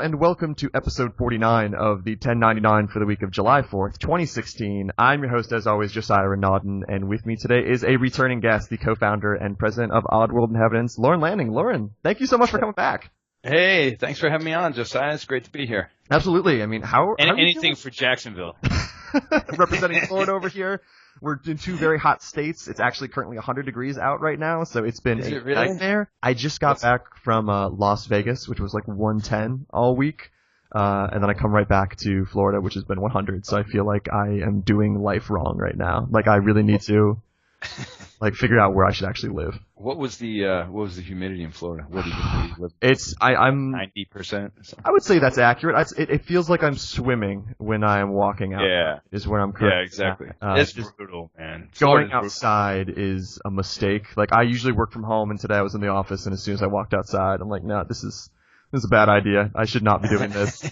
and welcome to episode 49 of the 1099 for the week of July 4th, 2016. I'm your host, as always, Josiah Renaudin, and with me today is a returning guest, the co-founder and president of Oddworld Inhabitants, Lorne Lanning. Lorne, thank you so much for coming back. Hey, thanks for having me on, Josiah. It's great to be here. Absolutely. I mean, how anything for Jacksonville. Representing Florida over here. We're in two very hot states. It's actually currently 100 degrees out right now, so it's been a nightmare. I just got back from Las Vegas, which was like 110 all week, and then I come right back to Florida, which has been 100. So I feel like I am doing life wrong right now. Like I really need to figure out where I should actually live. What was the humidity in Florida? What did you live? I'm 90%. I would say that's accurate. It feels like I'm swimming when I am walking out. Yeah, is where I'm currently. Yeah, exactly. It's brutal, man. Going outside is a mistake. Like I usually work from home, and today I was in the office, and as soon as I walked outside, I'm like, no, this is a bad idea. I should not be doing this.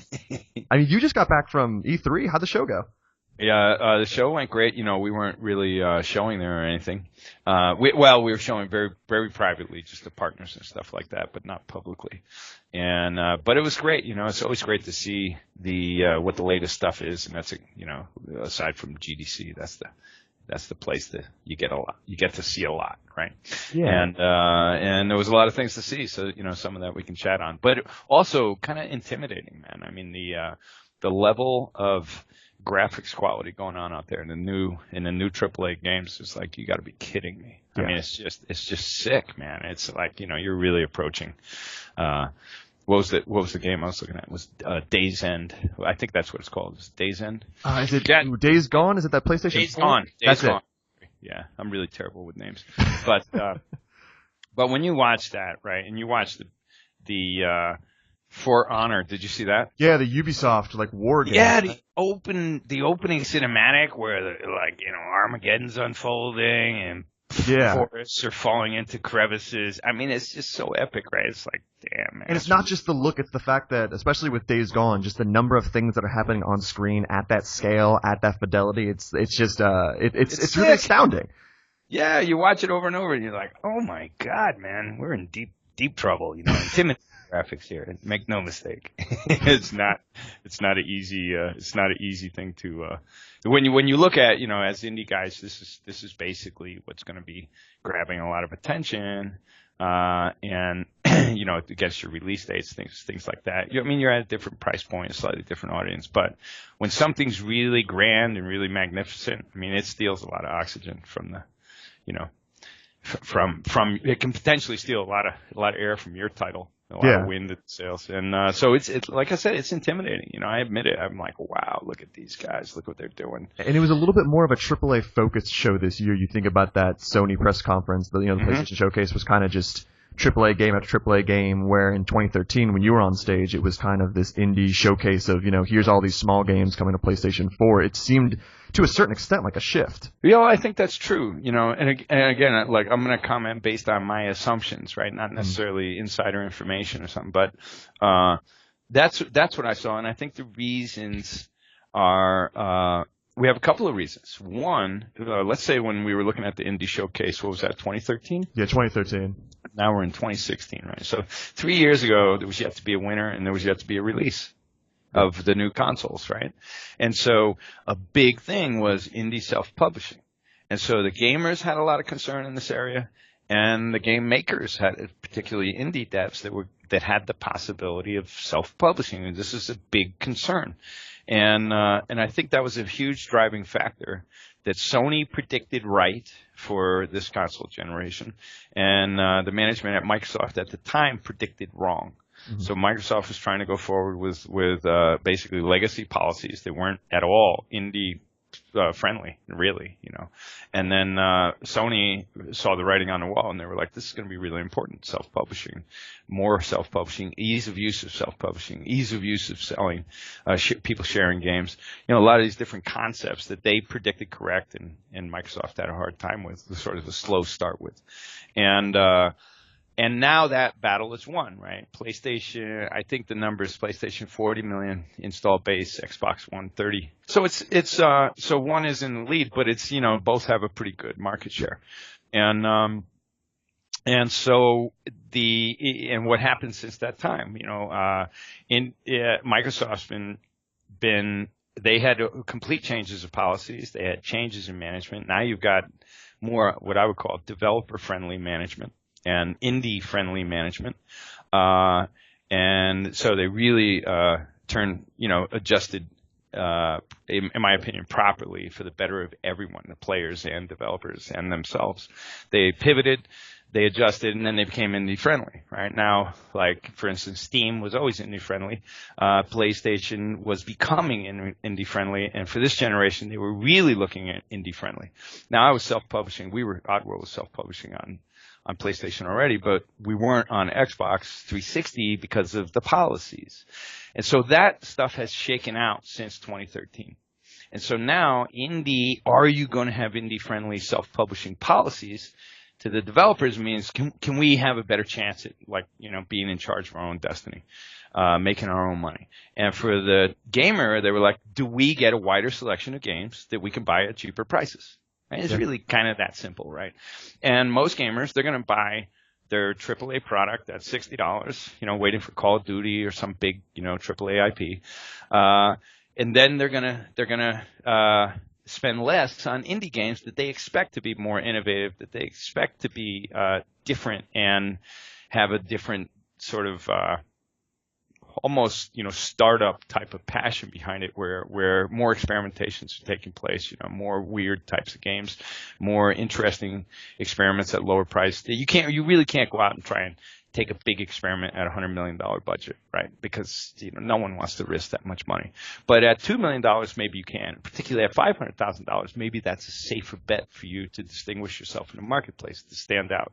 I mean, you just got back from E3. How'd the show go? Yeah, the show went great. You know, we weren't really showing there or anything. We were showing very, very privately, just to partners and stuff like that, but not publicly. And but it was great. You know, it's always great to see what the latest stuff is, and that's aside from GDC, that's the place that you get to see a lot, right? Yeah. And there was a lot of things to see, so some of that we can chat on, but also kind of intimidating, man. I mean, the level of graphics quality going on out there in the new AAA games is like, you got to be kidding me. Yeah. I mean, it's just sick, man. It's like, you're really approaching. What was the game I was looking at? It was Days End. I think that's what it's called. Is it Days End? Is it Days Gone? Is it that PlayStation 4? Days Gone. Days Gone. Yeah, I'm really terrible with names. But but when you watch that, right, and you watch the For Honor, did you see that? Yeah, the Ubisoft war game. Yeah, the opening cinematic where Armageddon's unfolding and forests are falling into crevices. I mean, it's just so epic, right? It's like, damn, man. And it's not just the look; it's the fact that, especially with Days Gone, just the number of things that are happening on screen at that scale, at that fidelity. It's just it's really astounding. Yeah, you watch it over and over, and you're like, oh my god, man, we're in deep trouble. Intimidating graphics here. Make no mistake, it's not an easy thing to when you look at as indie guys, this is basically what's going to be grabbing a lot of attention, and it gets your release dates, things like that. I mean, you're at a different price point, a slightly different audience, but when something's really grand and really magnificent, I mean, it steals a lot of oxygen from the from it can potentially steal a lot of air from your title. A lot of wind at the sails. And so it's like I said, it's intimidating. I admit it. I'm like, wow, look at these guys. Look what they're doing. And it was a little bit more of a AAA focused show this year. You think about that Sony press conference, the PlayStation Showcase was kind of just AAA game after AAA game, where in 2013, when you were on stage, it was kind of this indie showcase of, here's all these small games coming to PlayStation 4. It seemed, to a certain extent, like a shift. I think that's true, and again, like, I'm going to comment based on my assumptions, right? Not necessarily insider information or something, but that's what I saw, and I think the reasons are, we have a couple of reasons. One, let's say when we were looking at the indie showcase, what was that, 2013? Yeah, 2013. Now we're in 2016, right? So 3 years ago, there was yet to be a winner, and there was yet to be a release of the new consoles, right? And so a big thing was indie self-publishing. And so the gamers had a lot of concern in this area, and the game makers had, particularly indie devs that had the possibility of self-publishing, and this is a big concern. And I think that was a huge driving factor that Sony predicted right for this console generation, and the management at Microsoft at the time predicted wrong. Mm-hmm. So Microsoft was trying to go forward with basically legacy policies that weren't at all indie friendly, really, And then Sony saw the writing on the wall, and they were like, this is going to be really important. Self-publishing, more self-publishing, ease of use of self-publishing, ease of use of selling, people sharing games. A lot of these different concepts that they predicted correct, and Microsoft had a hard time with, sort of a slow start with. And now that battle is won, right? PlayStation, I think the number is PlayStation 40 million install base, Xbox One 30. So so one is in the lead, but it's, both have a pretty good market share. And And so and what happened since that time, Microsoft's been they had complete changes of policies. They had changes in management. Now you've got more what I would call developer-friendly management and indie-friendly management. And so they really adjusted, in my opinion, properly for the better of everyone, the players and developers and themselves. They pivoted. They adjusted, and then they became indie-friendly, right? Now, like, for instance, Steam was always indie-friendly. PlayStation was becoming indie-friendly, and for this generation, they were really looking at indie-friendly. Now, I was self-publishing. Oddworld was self-publishing on PlayStation already, but we weren't on Xbox 360 because of the policies. And so that stuff has shaken out since 2013. And so now, are you going to have indie-friendly self-publishing policies? To the developers means can we have a better chance at being in charge of our own destiny, making our own money. And for the gamer, they were like, do we get a wider selection of games that we can buy at cheaper prices? Right? It's really kind of that simple, right? And most gamers, they're going to buy their AAA product at $60, waiting for Call of Duty or some big AAA IP, and then they're gonna spend less on indie games that they expect to be more innovative, that they expect to be different and have a different sort of almost startup type of passion behind it, where more experimentations are taking place, more weird types of games, more interesting experiments at lower price. You really can't go out and try and take a big experiment at $100 million budget, right? Because no one wants to risk that much money. But at $2 million, maybe you can. Particularly at $500,000, maybe that's a safer bet for you to distinguish yourself in the marketplace, to stand out.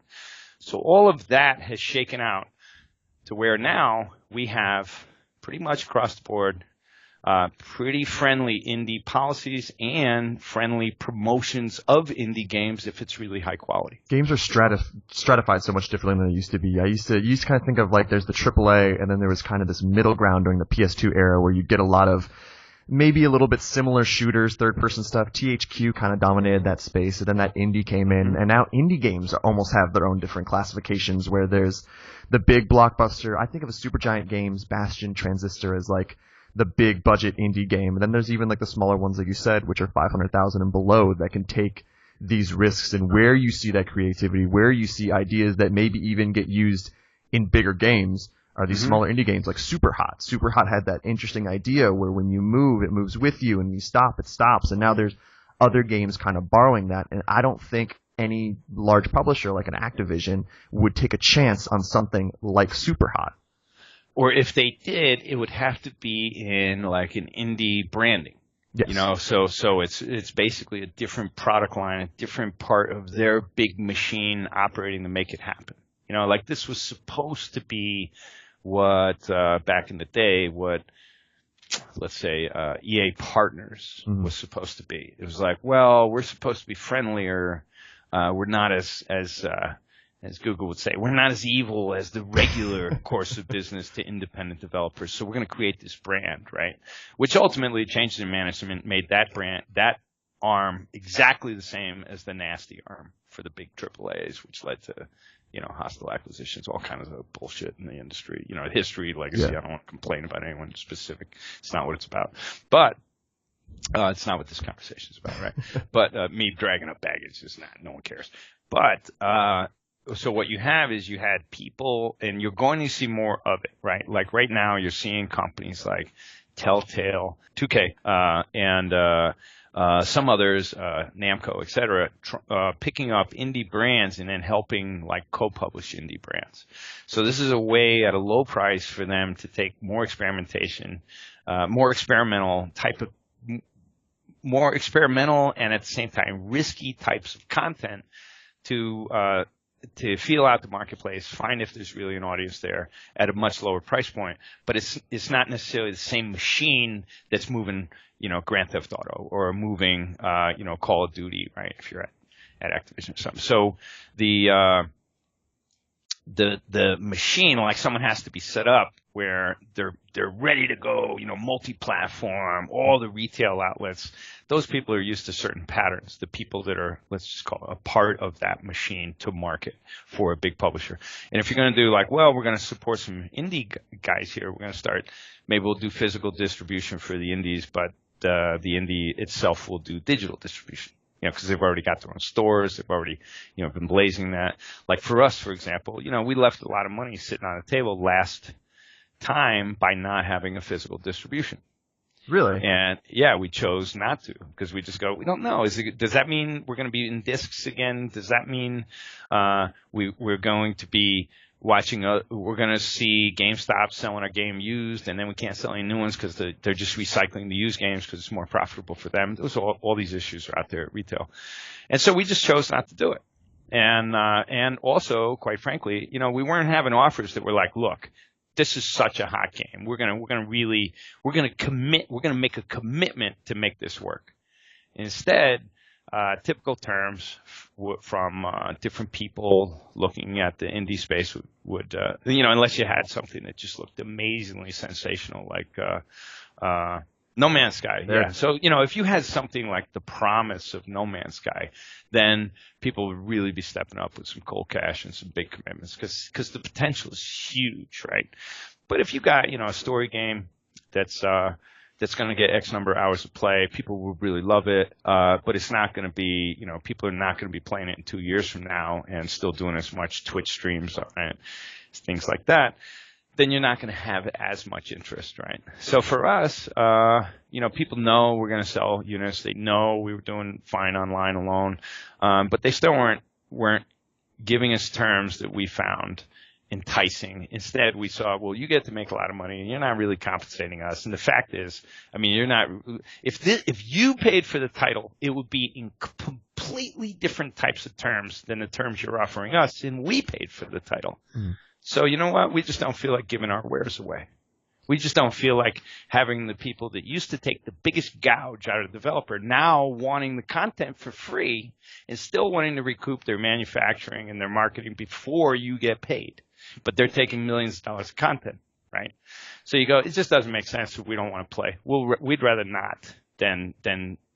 So all of that has shaken out to where now we have pretty much across the board pretty friendly indie policies and friendly promotions of indie games if it's really high quality. Games are stratified so much differently than they used to be. You used to kind of think of like there's the AAA, and then there was kind of this middle ground during the PS2 era where you'd get a lot of maybe a little bit similar shooters, third-person stuff. THQ kind of dominated that space, and then that indie came in, and now indie games almost have their own different classifications where there's the big blockbuster. I think of a Supergiant Games, Bastion, Transistor as like the big budget indie game. And then there's even like the smaller ones, like you said, which are 500,000 and below, that can take these risks, and where you see that creativity, where you see ideas that maybe even get used in bigger games are these smaller indie games like Superhot. Superhot had that interesting idea where when you move, it moves with you, and when you stop, it stops. And now there's other games kind of borrowing that. And I don't think any large publisher like an Activision would take a chance on something like Superhot. Or if they did, it would have to be in like an indie branding. Yes. So it's basically a different product line, a different part of their big machine operating to make it happen. Like this was supposed to be what back in the day, what let's say EA Partners was supposed to be. It was like, well, we're supposed to be friendlier. We're not as Google would say, we're not as evil as the regular course of business to independent developers. So we're going to create this brand, right? Which ultimately changes in management, made that brand, that arm exactly the same as the nasty arm for the big AAAs, which led to, hostile acquisitions, all kinds of bullshit in the industry. History, legacy. Yeah. I don't want to complain about anyone specific. It's not what it's about. But it's not what this conversation is about, right? But me dragging up baggage is not. No one cares. But so what you have is you had people, and you're going to see more of it, right? Like right now, you're seeing companies like Telltale, 2K, and some others, Namco, etc., picking up indie brands and then helping like co-publish indie brands. So this is a way at a low price for them to take more experimentation, more experimental and at the same time risky types of content to feel out the marketplace, find if there's really an audience there at a much lower price point. But it's not necessarily the same machine that's moving, Grand Theft Auto or moving, Call of Duty, right? If you're at Activision or something. So the machine, like someone has to be set up where they're ready to go, multi-platform, all the retail outlets. Those people are used to certain patterns. The people that are, let's just call it, a part of that machine to market for a big publisher. And if you're going to do we're going to support some indie guys here. We're going to start, maybe we'll do physical distribution for the indies, but the indie itself will do digital distribution. Because they've already got their own stores. They've already, been blazing that. Like for us, for example, we left a lot of money sitting on the table last time by not having a physical distribution. Really? And yeah, we chose not to because we just go, we don't know. Does that mean we're going to be in discs again? Does that mean we're going to be watching? We're going to see GameStop selling our game used, and then we can't sell any new ones because they're just recycling the used games because it's more profitable for them. Those all these issues are out there at retail, and so we just chose not to do it. And also, quite frankly, we weren't having offers that were like, look, this is such a hot game. We're going to make a commitment to make this work. Instead, typical terms from different people looking at the indie space would unless you had something that just looked amazingly sensational, like No Man's Sky. There. Yeah. So, if you had something like the promise of No Man's Sky, then people would really be stepping up with some cold cash and some big commitments because the potential is huge, right? But if you got, a story game that's going to get X number of hours of play, people will really love it. But it's not going to be, people are not going to be playing it in 2 years from now and still doing as much Twitch streams and things like that. Then you're not going to have as much interest, right? So for us, people know we're going to sell units. They know we were doing fine online alone, but they still weren't giving us terms that we found enticing. Instead, we saw, well, you get to make a lot of money, and you're not really compensating us. And the fact is, you're not. If you paid for the title, it would be in completely different types of terms than the terms you're offering us, and we paid for the title. Mm. So you know what? We just don't feel like giving our wares away. We just don't feel like having the people that used to take the biggest gouge out of the developer now wanting the content for free and still wanting to recoup their manufacturing and their marketing before you get paid. But they're taking millions of dollars of content, right? So you go, it just doesn't make sense if we don't want to play. We'd rather not than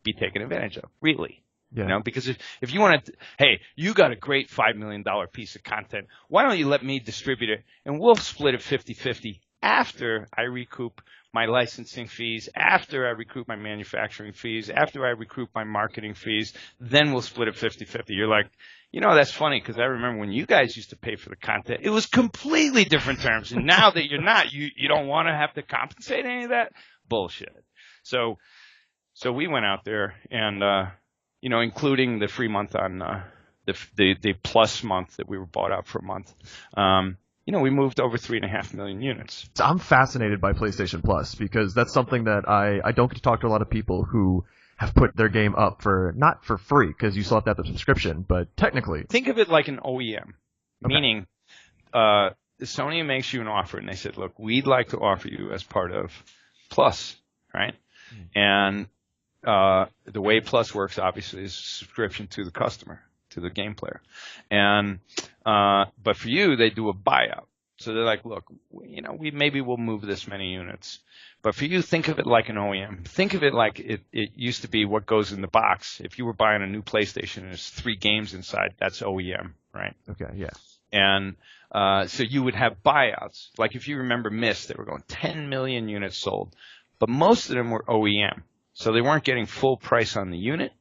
be taken advantage of, really. Yeah. Because if you want to, hey, you got a great $5 million piece of content. Why don't you let me distribute it and we'll split it 50-50 after I recoup my licensing fees, after I recoup my manufacturing fees, after I recoup my marketing fees, then we'll split it 50-50. You're like, that's funny because I remember when you guys used to pay for the content, it was completely different terms. And now that you're not, you don't want to have to compensate any of that? Bullshit. So we went out there and, including the free month on the plus month that we were bought out for a month. We moved over 3.5 million units. I'm fascinated by PlayStation Plus because that's something that I don't get to talk to a lot of people who have put their game up not for free because you still have to have the subscription, but technically. Think of it like an OEM, meaning Sony makes you an offer and they said, look, we'd like to offer you as part of Plus, right? And the way Plus works, obviously, is subscription to the customer, to the game player. And but for you, they do a buyout. So they're like, look, maybe we'll move this many units. But for you, think of it like an OEM. Think of it like it used to be what goes in the box. If you were buying a new PlayStation and there's 3 games inside, that's OEM, right? Okay, yeah. And so you would have buyouts. Like if you remember Myst, they were going 10 million units sold. But most of them were OEM. So they weren't getting full price on the unit.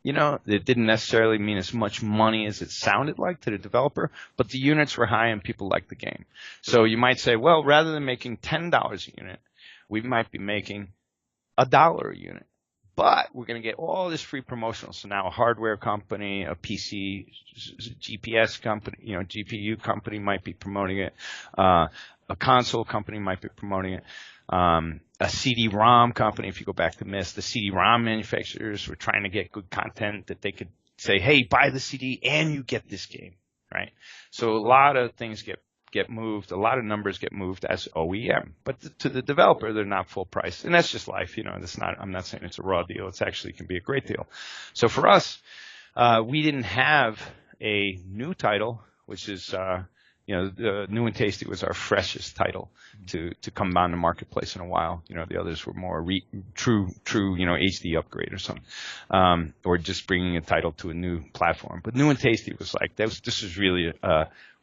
It didn't necessarily mean as much money as it sounded like to the developer, but the units were high and people liked the game. So you might say, well, rather than making $10 a unit, we might be making $1 a unit. But we're going to get all this free promotional. So now a hardware company, a PC, GPS company, GPU company might be promoting it. A console company might be promoting it. A CD-ROM company, if you go back to Myst, the CD-ROM manufacturers were trying to get good content that they could say, hey, buy the CD and you get this game, right? So a lot of things get moved. A lot of numbers get moved as OEM. But to the developer, they're not full price. And that's just life. I'm not saying it's a raw deal. It actually can be a great deal. So for us, we didn't have a new title, which is, New and Tasty was our freshest title to come on the marketplace in a while. The others were more true, HD upgrade or something, or just bringing a title to a new platform. But New and Tasty was like, this was really,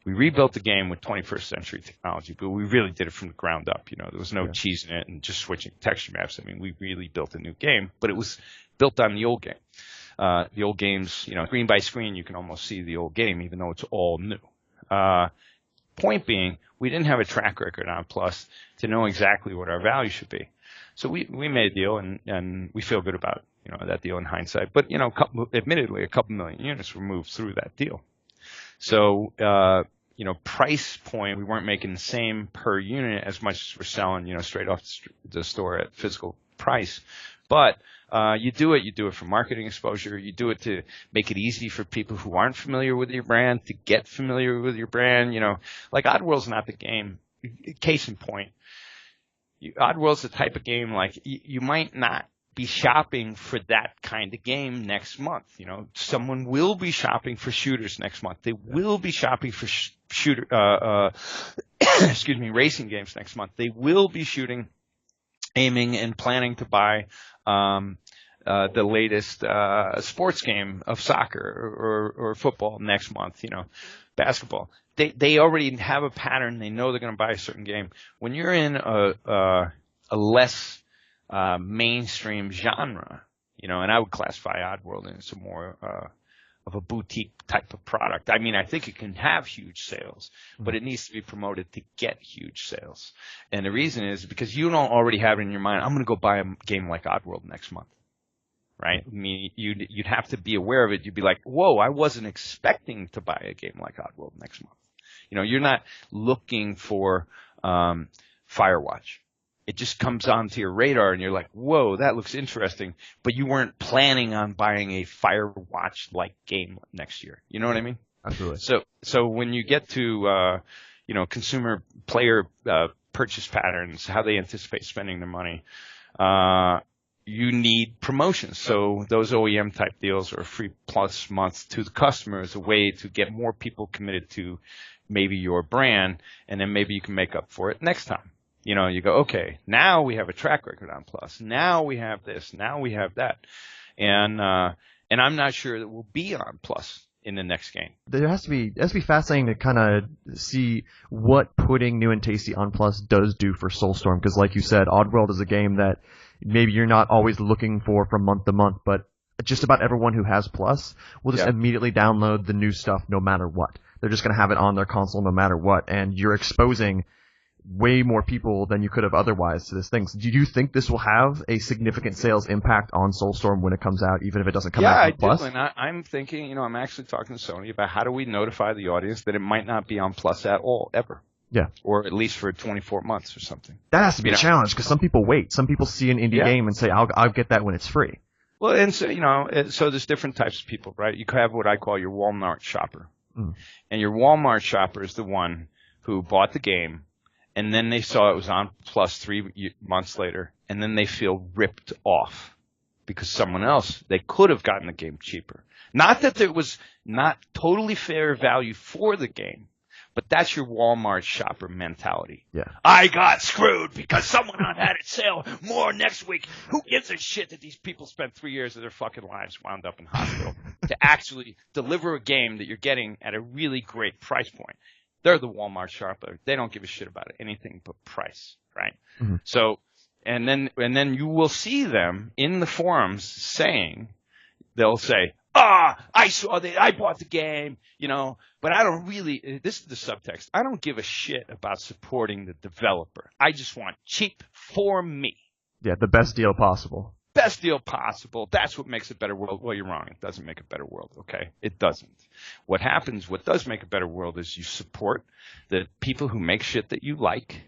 we rebuilt the game with 21st century technology, but we really did it from the ground up. There was no cheesing it and just switching texture maps. I mean, we really built a new game, but it was built on the old game. The old games, screen by screen, you can almost see the old game, even though it's all new. Point being, we didn't have a track record on Plus to know exactly what our value should be. So we made a deal, and we feel good about, that deal in hindsight. But, admittedly, a couple million units were moved through that deal. So, price point, we weren't making the same per unit as much as we're selling, straight off the store at physical price. But you do it for marketing exposure. You do it to make it easy for people who aren't familiar with your brand to get familiar with your brand. Like Oddworld's not the game. Case in point, Oddworld's the type of game like you might not be shopping for that kind of game next month. Someone will be shopping for shooters next month. They will be shopping for racing games next month. They will be aiming and planning to buy the latest sports game of soccer or football next month, basketball. They already have a pattern. They know they're going to buy a certain game. When you're in a less mainstream genre, and I would classify Oddworld as a more of a boutique type of product. I mean, I think it can have huge sales, but it needs to be promoted to get huge sales. And the reason is because you don't already have it in your mind, I'm going to go buy a game like Oddworld next month, right? I mean, you'd have to be aware of it. You'd be like, whoa, I wasn't expecting to buy a game like Oddworld next month. You're not looking for Firewatch. It just comes onto your radar and you're like, whoa, that looks interesting. But you weren't planning on buying a Firewatch-like game next year. You know what I mean? Absolutely. So when you get to, consumer player purchase patterns, how they anticipate spending their money, you need promotions. So those OEM type deals or free plus month to the customer is a way to get more people committed to maybe your brand, and then maybe you can make up for it next time. You go, okay, now we have a track record on Plus. Now we have this. Now we have that. And I'm not sure that we'll be on Plus in the next game. There has to be fascinating to kind of see what putting New and Tasty on Plus does do for Soulstorm. Because like you said, Oddworld is a game that maybe you're not always looking for from month to month, but just about everyone who has Plus will just immediately download the new stuff no matter what. They're just going to have it on their console no matter what. And you're exposing way more people than you could have otherwise to this thing. So do you think this will have a significant sales impact on Soulstorm when it comes out, even if it doesn't come out on Plus? Yeah, I do. And I'm thinking, I'm actually talking to Sony about how do we notify the audience that it might not be on Plus at all, ever. Yeah. Or at least for 24 months or something. That has to be a challenge because some people wait. Some people see an indie game and say, I'll get that when it's free. Well, and so, so there's different types of people, right? You could have what I call your Walmart shopper. And your Walmart shopper is the one who bought the game, and then they saw it was on Plus 3 months later, and then they feel ripped off because someone else, they could have gotten the game cheaper. Not that there was not totally fair value for the game, but that's your Walmart shopper mentality. Yeah. I got screwed because someone had it sale more next week. Who gives a shit that these people spent 3 years of their fucking lives wound up in hospital to actually deliver a game that you're getting at a really great price point? They're the Walmart shopper. They don't give a shit about anything but price, right? Mm-hmm. So, and then you will see them in the forums saying, they'll say, I saw that, I bought the game, but I don't really, this is the subtext, I don't give a shit about supporting the developer. I just want cheap for me. Yeah, the best deal possible. Best deal possible. That's what makes a better world. Well, you're wrong. It doesn't make a better world, okay? It doesn't. What does make a better world is you support the people who make shit that you like,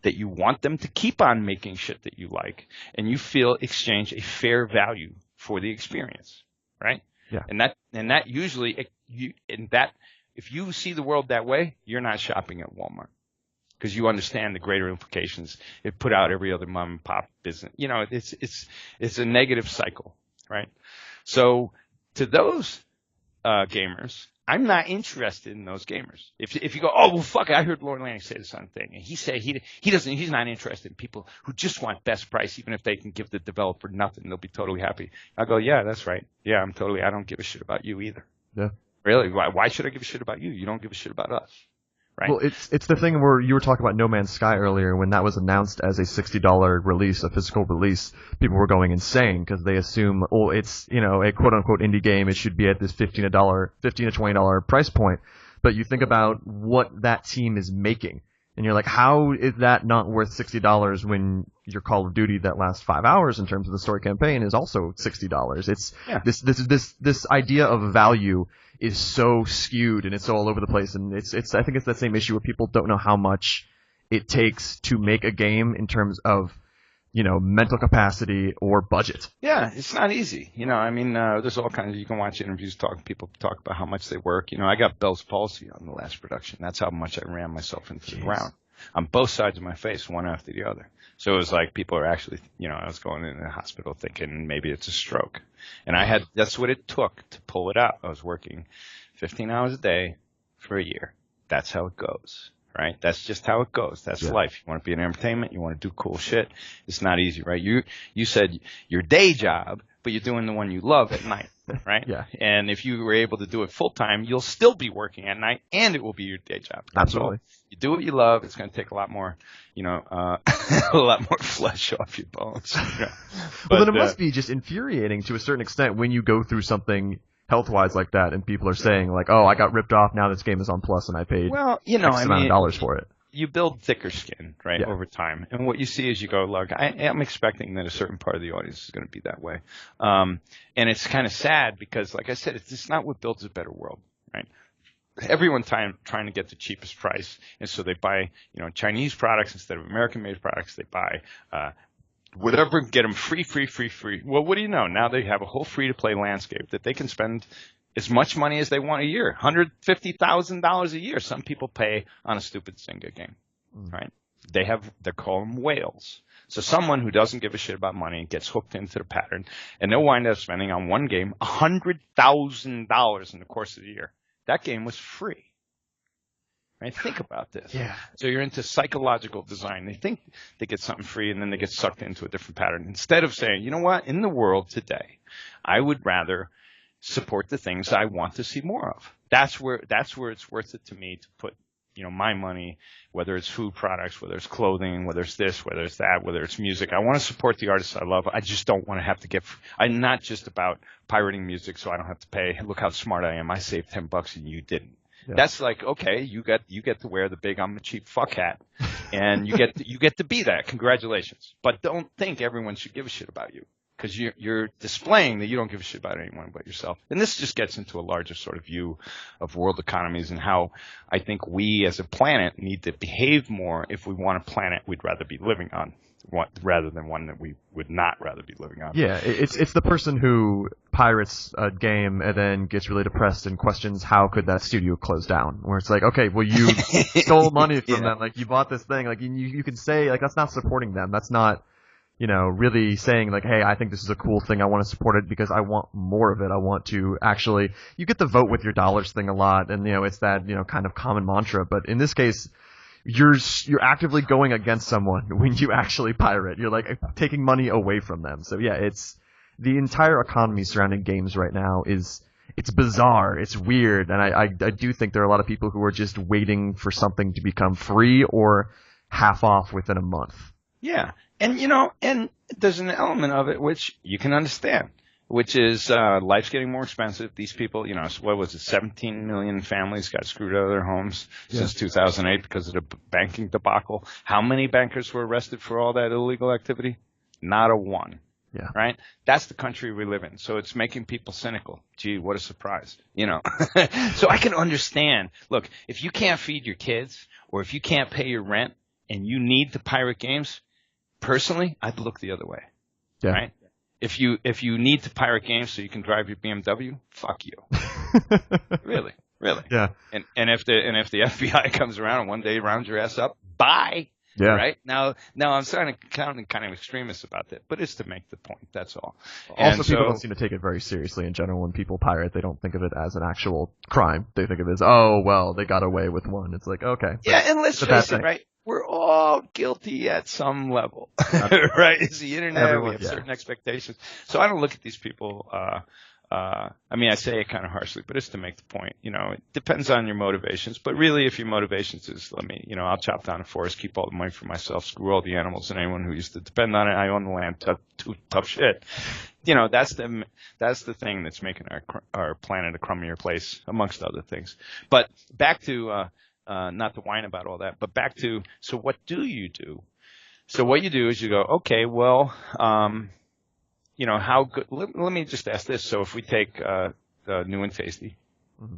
that you want them to keep on making shit that you like, and you feel exchange a fair value for the experience, right? Yeah. And that usually, if you see the world that way, you're not shopping at Walmart. Because you understand the greater implications it put out every other mom and pop business. It's a negative cycle, right? So to those gamers, I'm not interested in those gamers. If you go, oh well, fuck it, I heard Lorne Lanning say the same thing, and he said he's not interested in people who just want best price, even if they can give the developer nothing, they'll be totally happy. I go, yeah, that's right. Yeah, I don't give a shit about you either. Yeah. Really? Why should I give a shit about you? You don't give a shit about us. Right. Well, it's the thing where you were talking about No Man's Sky earlier. When that was announced as a $60 release, a physical release, people were going insane because they assume, oh, it's, you know, a quote unquote indie game. It should be at this $15 to $20 price point. But you think about what that team is making, and you're like, how is that not worth $60 when your Call of Duty that lasts 5 hours in terms of the story campaign is also $60? It's this idea of value is so skewed and it's all over the place, and I think it's that same issue where people don't know how much it takes to make a game in terms of, you know, mental capacity or budget. Yeah, it's not easy. You know, I mean, there's all kinds of, you can watch interviews, people talk about how much they work. You know, I got Bell's palsy on the last production. That's how much I ran myself into the ground on both sides of my face, one after the other. So it was like people are actually, you know, I was going in the hospital thinking maybe it's a stroke. And that's what it took to pull it out. I was working 15 hours a day for a year. That's how it goes, right? That's just how it goes. That's life. You want to be in entertainment. You want to do cool shit. It's not easy, right? You said your day job, but you're doing the one you love at night, right? Yeah. And if you were able to do it full time, you'll still be working at night and it will be your day job. That's Absolutely. all. You do what you love. It's going to take a lot more, you know, a lot more flesh off your bones. You know? Well, then it must be just infuriating to a certain extent when you go through something health-wise like that, and people are saying like, "Oh, I got ripped off. Now this game is on Plus, and I paid X amount of dollars for it." You build thicker skin, right, over time, and what you see is you go, "Look, I am expecting that a certain part of the audience is going to be that way," and it's kind of sad because, like I said, it's just not what builds a better world, right? Everyone trying to get the cheapest price, and so they buy, you know, Chinese products instead of American-made products. They buy whatever, get them free. Well, what do you know? Now they have a whole free-to-play landscape that they can spend as much money as they want a year, $150,000 a year. Some people pay on a stupid Zynga game, right? They call them whales. So someone who doesn't give a shit about money gets hooked into the pattern, and they'll wind up spending on one game $100,000 in the course of the year. That game was free. Right? Think about this. Yeah. So you're into psychological design. They think they get something free and then they get sucked into a different pattern. Instead of saying, you know what, in the world today, I would rather support the things I want to see more of. That's where it's worth it to me to put, you know, my money, whether it's food products, whether it's clothing, whether it's this, whether it's that, whether it's music. I want to support the artists I love. I just don't want to have to I'm not just about pirating music so I don't have to pay. Look how smart I am. I saved $10 and you didn't. Yeah. That's like, okay, you get to wear the big I'm a cheap fuck hat, and you get to be that. Congratulations. But don't think everyone should give a shit about you, because you're displaying that you don't give a shit about anyone but yourself. And this just gets into a larger sort of view of world economies and how I think we as a planet need to behave more if we want a planet we'd rather be living on, rather than one that we would not rather be living on. Yeah, it's the person who pirates a game and then gets really depressed and questions how could that studio close down. Where it's like, okay, well, you stole money from them, like you bought this thing, like you can say like that's not supporting them. That's not, you know, really saying like, hey, I think this is a cool thing. I want to support it because I want more of it. I want to actually, you get the vote with your dollars thing a lot, and you know it's that, you know, kind of common mantra. But in this case, you're actively going against someone when you actually pirate. You're like taking money away from them. So yeah, it's the entire economy surrounding games right now it's bizarre. It's weird. And I do think there are a lot of people who are just waiting for something to become free or half off within a month. Yeah. And, you know, and there's an element of it which you can understand, which is life's getting more expensive. These people, you know, what was it, 17 million families got screwed out of their homes since 2008 because of the banking debacle. How many bankers were arrested for all that illegal activity? Not a one. Yeah. Right? That's the country we live in. So it's making people cynical. Gee, what a surprise. You know. So I can understand. Look, if you can't feed your kids or if you can't pay your rent and you need to pirate games, personally, I'd look the other way. Yeah. Right? If you need to pirate games so you can drive your BMW, fuck you. Really. Yeah. And if the FBI comes around and one day rounds your ass up, bye. Yeah. Right? Now I'm starting to sound kind of extremist about that, but it's to make the point. That's all. Also, people don't seem to take it very seriously in general. When people pirate, they don't think of it as an actual crime. They think of it as, oh, well, they got away with one. It's like, okay. Yeah, and let's face it, right? We're all guilty at some level, right? It's the internet. We have certain expectations. So I don't look at these people, I mean, I say it kind of harshly, but it's to make the point. You know, it depends on your motivations. But really, if your motivations is, I'll chop down a forest, keep all the money for myself, screw all the animals and anyone who used to depend on it. I own the land, tough shit. You know, that's the thing that's making our planet a crummier place, amongst other things. But back to, not to whine about all that, but back to, so what do you do? So what you do is you go, okay, well, you know, how good, let me just ask this. So if we take, New and Tasty, mm-hmm.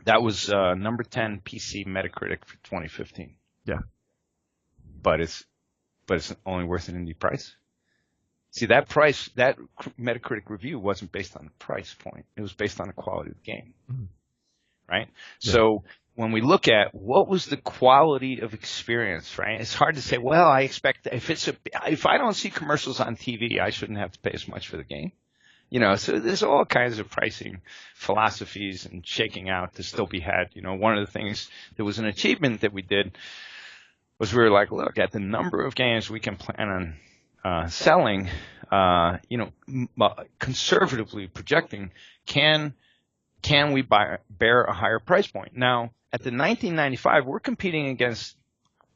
That was, number 10 PC Metacritic for 2015. Yeah. But it's only worth an indie price. See, that Metacritic review wasn't based on the price point. It was based on the quality of the game. Mm-hmm. Right? Yeah. So when we look at what was the quality of experience, right? It's hard to say, well, I expect if I don't see commercials on TV, I shouldn't have to pay as much for the game. You know, so there's all kinds of pricing philosophies and shaking out to still be had. You know, one of the things that was an achievement that we did was we were like, look, at the number of games we can plan on selling, you know, conservatively projecting, can we bear a higher price point? Now, at the 1995, we're competing against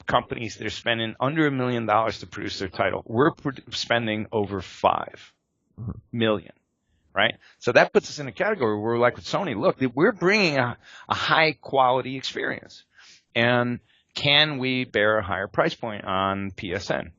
companies that are spending under $1 million to produce their title. We're spending over $5 million, right? So that puts us in a category where we're like with Sony, look, we're bringing a high quality experience. And can we bear a higher price point on PSN?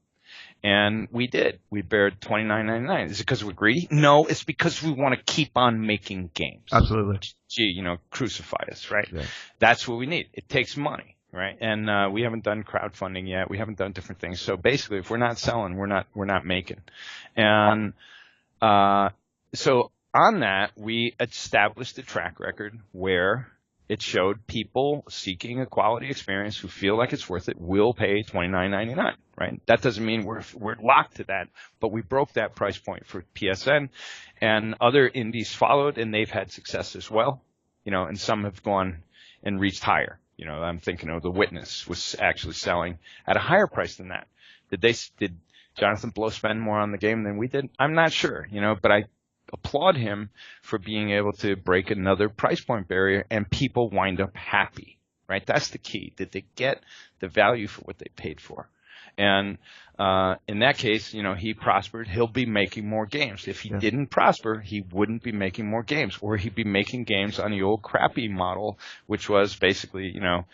And we did. We bared $29.99. Is it because we're greedy? No, it's because we want to keep on making games. Absolutely. Gee, you know, crucify us, right? Yeah. That's what we need. It takes money, right? And we haven't done crowdfunding yet. We haven't done different things. So basically, if we're not selling, we're not making. And so on that, we established a track record where it showed people seeking a quality experience who feel like it's worth it will pay $29.99, right? That doesn't mean we're locked to that, but we broke that price point for PSN, and other indies followed, and they've had success as well, you know, and some have gone and reached higher. You know, I'm thinking of The Witness was actually selling at a higher price than that. Did Jonathan Blow spend more on the game than we did? I'm not sure, you know, but I applaud him for being able to break another price point barrier, and people wind up happy, right? That's the key. Did they get the value for what they paid for? And in that case, you know, he prospered. He'll be making more games. If he didn't prosper, he wouldn't be making more games, or he'd be making games on the old crappy model, which was basically, you know,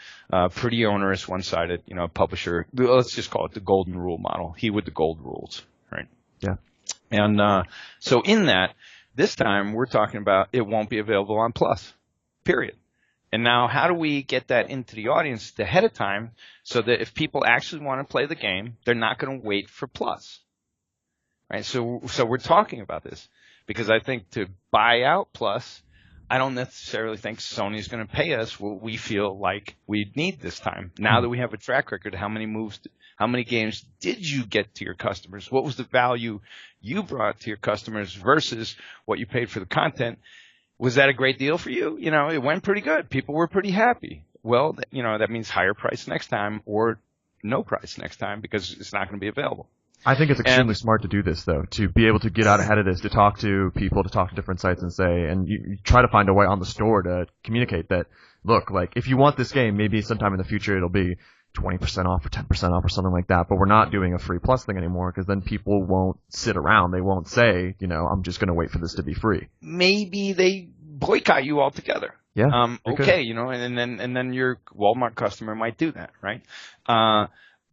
pretty onerous, one-sided, you know, publisher. Let's just call it the golden rule model. He with the gold rules, right? Yeah. And so in that, this time we're talking about it won't be available on Plus, period. And now how do we get that into the audience ahead of time so that if people actually want to play the game, they're not going to wait for Plus, right? So we're talking about this because I think to buy out Plus, I don't necessarily think Sony's going to pay us what we feel like we need this time. Now that we have a track record, how many games did you get to your customers? What was the value you brought to your customers versus what you paid for the content? Was that a great deal for you? You know, it went pretty good. People were pretty happy. Well, you know, that means higher price next time or no price next time because it's not going to be available. I think it's extremely smart to do this, though, to be able to get out ahead of this, to talk to people, to talk to different sites and say, and you try to find a way on the store to communicate that, look, like, if you want this game, maybe sometime in the future it'll be 20% off or 10% off or something like that, but we're not doing a free plus thing anymore because then people won't sit around. They won't say, you know, I'm just going to wait for this to be free. Maybe they boycott you altogether. Yeah. Okay, you know, and then your Walmart customer might do that, right?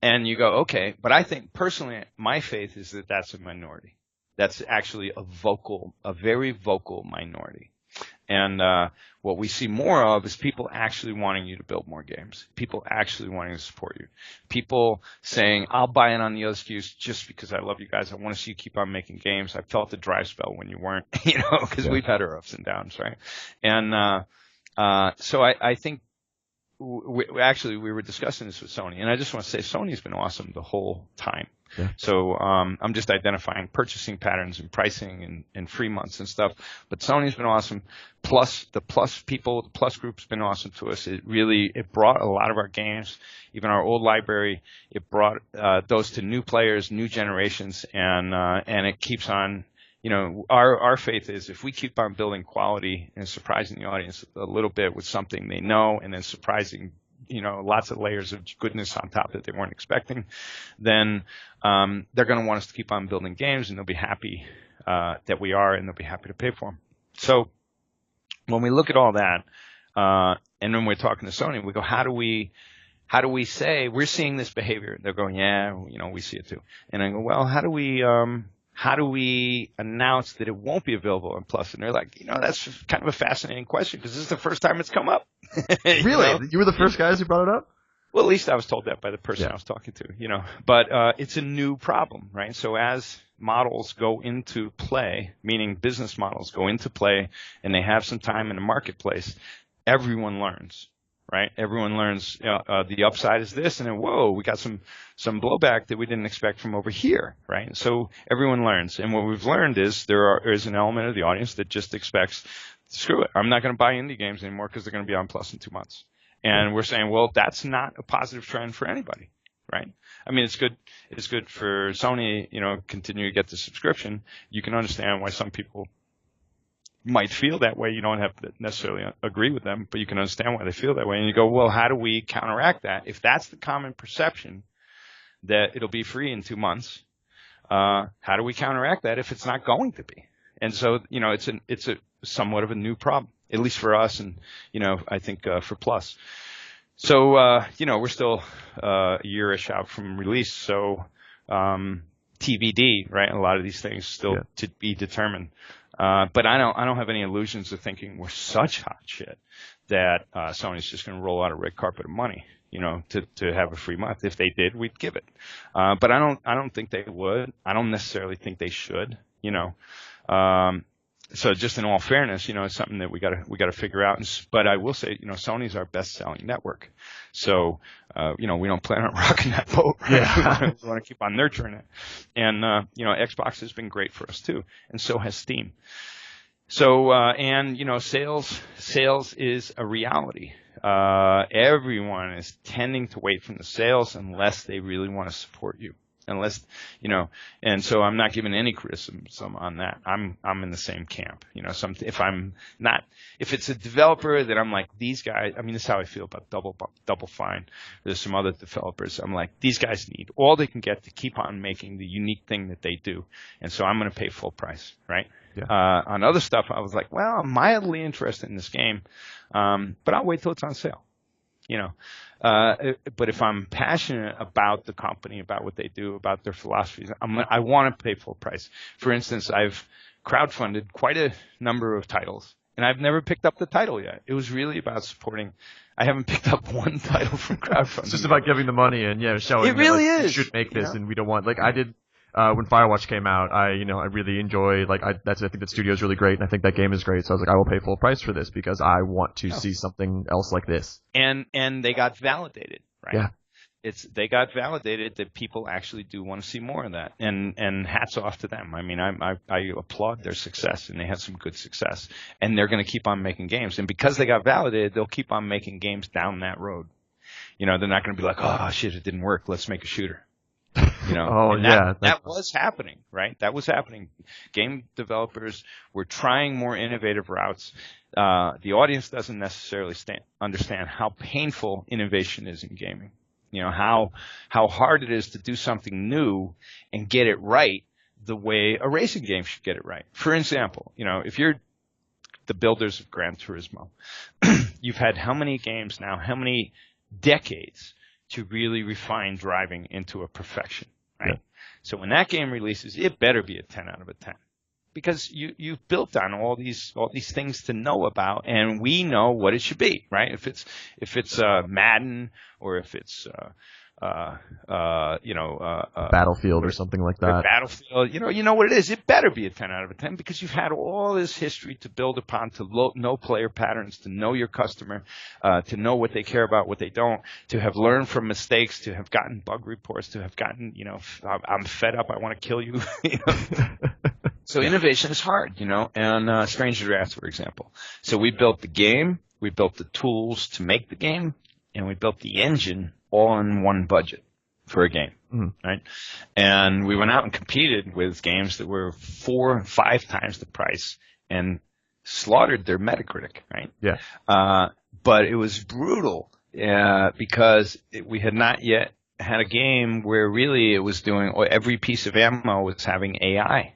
And you go, okay, but I think personally, my faith is that that's a minority. That's actually a very vocal minority. And what we see more of is people actually wanting you to build more games. People actually wanting to support you. People saying, I'll buy in on the other SKUs just because I love you guys. I want to see you keep on making games. I felt the dry spell when you weren't, you know, because we've had our ups and downs, right? And so I think we were discussing this with Sony, and I just want to say Sony's been awesome the whole time. Yeah. So I'm just identifying purchasing patterns and pricing and free months and stuff. But Sony's been awesome. Plus the Plus group's been awesome to us. It brought a lot of our games, even our old library. It brought those to new players, new generations, and it keeps on. You know, our faith is if we keep on building quality and surprising the audience a little bit with something they know, and then surprising, you know, lots of layers of goodness on top that they weren't expecting, then they're going to want us to keep on building games, and they'll be happy that we are, and they'll be happy to pay for them. So when we look at all that, and when we're talking to Sony, we go, how do we say we're seeing this behavior? They're going, yeah, you know, we see it too. And I go, well, how do we announce that it won't be available on Plus? And they're like, you know, that's kind of a fascinating question because this is the first time it's come up. Really? You were the first guys who brought it up? Well, at least I was told that by the person I was talking to, you know. But it's a new problem, right? So as models go into play, meaning business models go into play, and they have some time in the marketplace, everyone learns. Right? Everyone learns the upside is this, and then whoa, we got some blowback that we didn't expect from over here, right? So everyone learns, and what we've learned is there is an element of the audience that just expects, screw it, I'm not going to buy indie games anymore because they're going to be on Plus in 2 months. And we're saying, well, that's not a positive trend for anybody, right? I mean, it's good for Sony, you know, continue to get the subscription. You can understand why some people might feel that way. You don't have to necessarily agree with them, but you can understand why they feel that way. And you go, well, how do we counteract that? If that's the common perception that it'll be free in 2 months, how do we counteract that if it's not going to be? And so, you know, it's a somewhat of a new problem, at least for us, and you know, I think for Plus. So, you know, we're still a year-ish out from release, so TBD, right? A lot of these things still to be determined. But I don't have any illusions of thinking we're such hot shit that Sony's just going to roll out a red carpet of money, you know, to have a free month. If they did, we'd give it. But I don't think they would. I don't necessarily think they should, you know. So just in all fairness, you know, it's something that we got to figure out. But I will say, you know, Sony's our best-selling network, so you know, we don't plan on rocking that boat. Right? Yeah. We want to keep on nurturing it, and you know, Xbox has been great for us too, and so has Steam. So and you know, sales is a reality. Everyone is tending to wait from the sales unless they really want to support you. Unless, you know, and so I'm not giving any criticism on that. I'm in the same camp, you know. If it's a developer that I'm like, these guys, I mean, this is how I feel about Double Fine. There's some other developers. I'm like, these guys need all they can get to keep on making the unique thing that they do, and so I'm going to pay full price, right? Yeah. On other stuff, I was like, well, I'm mildly interested in this game, but I'll wait till it's on sale. You know, but if I'm passionate about the company, about what they do, about their philosophies, I want to pay full price. For instance, I've crowdfunded quite a number of titles, and I've never picked up the title yet. It was really about supporting. I haven't picked up one title from crowdfunding. It's just about giving the money and showing. It really that, is. You should make this, and we don't want I did. When Firewatch came out, I really enjoy, I think that studio is really great, and I think that game is great, so I was like, I will pay full price for this because I want to see something else like this. And they got validated, right? Yeah. They got validated that people actually do want to see more of that, and hats off to them. I mean, I applaud their success, and they had some good success, and they're going to keep on making games, and because they got validated, they'll keep on making games down that road. You know, they're not going to be like, oh shit, it didn't work, let's make a shooter. You know, that was happening, right? That was happening. Game developers were trying more innovative routes. The audience doesn't necessarily understand how painful innovation is in gaming. You know, how hard it is to do something new and get it right the way a racing game should get it right. For example, you know, if you're the builders of Gran Turismo, you've had how many games now, how many decades to really refine driving into a perfection, right? Yeah. So when that game releases, it better be a 10 out of a 10 because you've built on all these things to know about, and we know what it should be, right? If it's Madden or if it's Battlefield or something like that. Battlefield, you know what it is. It better be a 10 out of a 10 because you've had all this history to build upon, to know player patterns, to know your customer, to know what they care about, what they don't, to have learned from mistakes, to have gotten bug reports, to have gotten, I'm fed up, I want to kill you. So innovation is hard, and Stranger Drafts, for example. So we built the game, we built the tools to make the game, and we built the engine all in one budget for a game, right? And we went out and competed with games that were 4 or 5 times the price and slaughtered their Metacritic, right? Yeah. But it was brutal because we had not yet had a game where really it was doing every piece of ammo was having AI.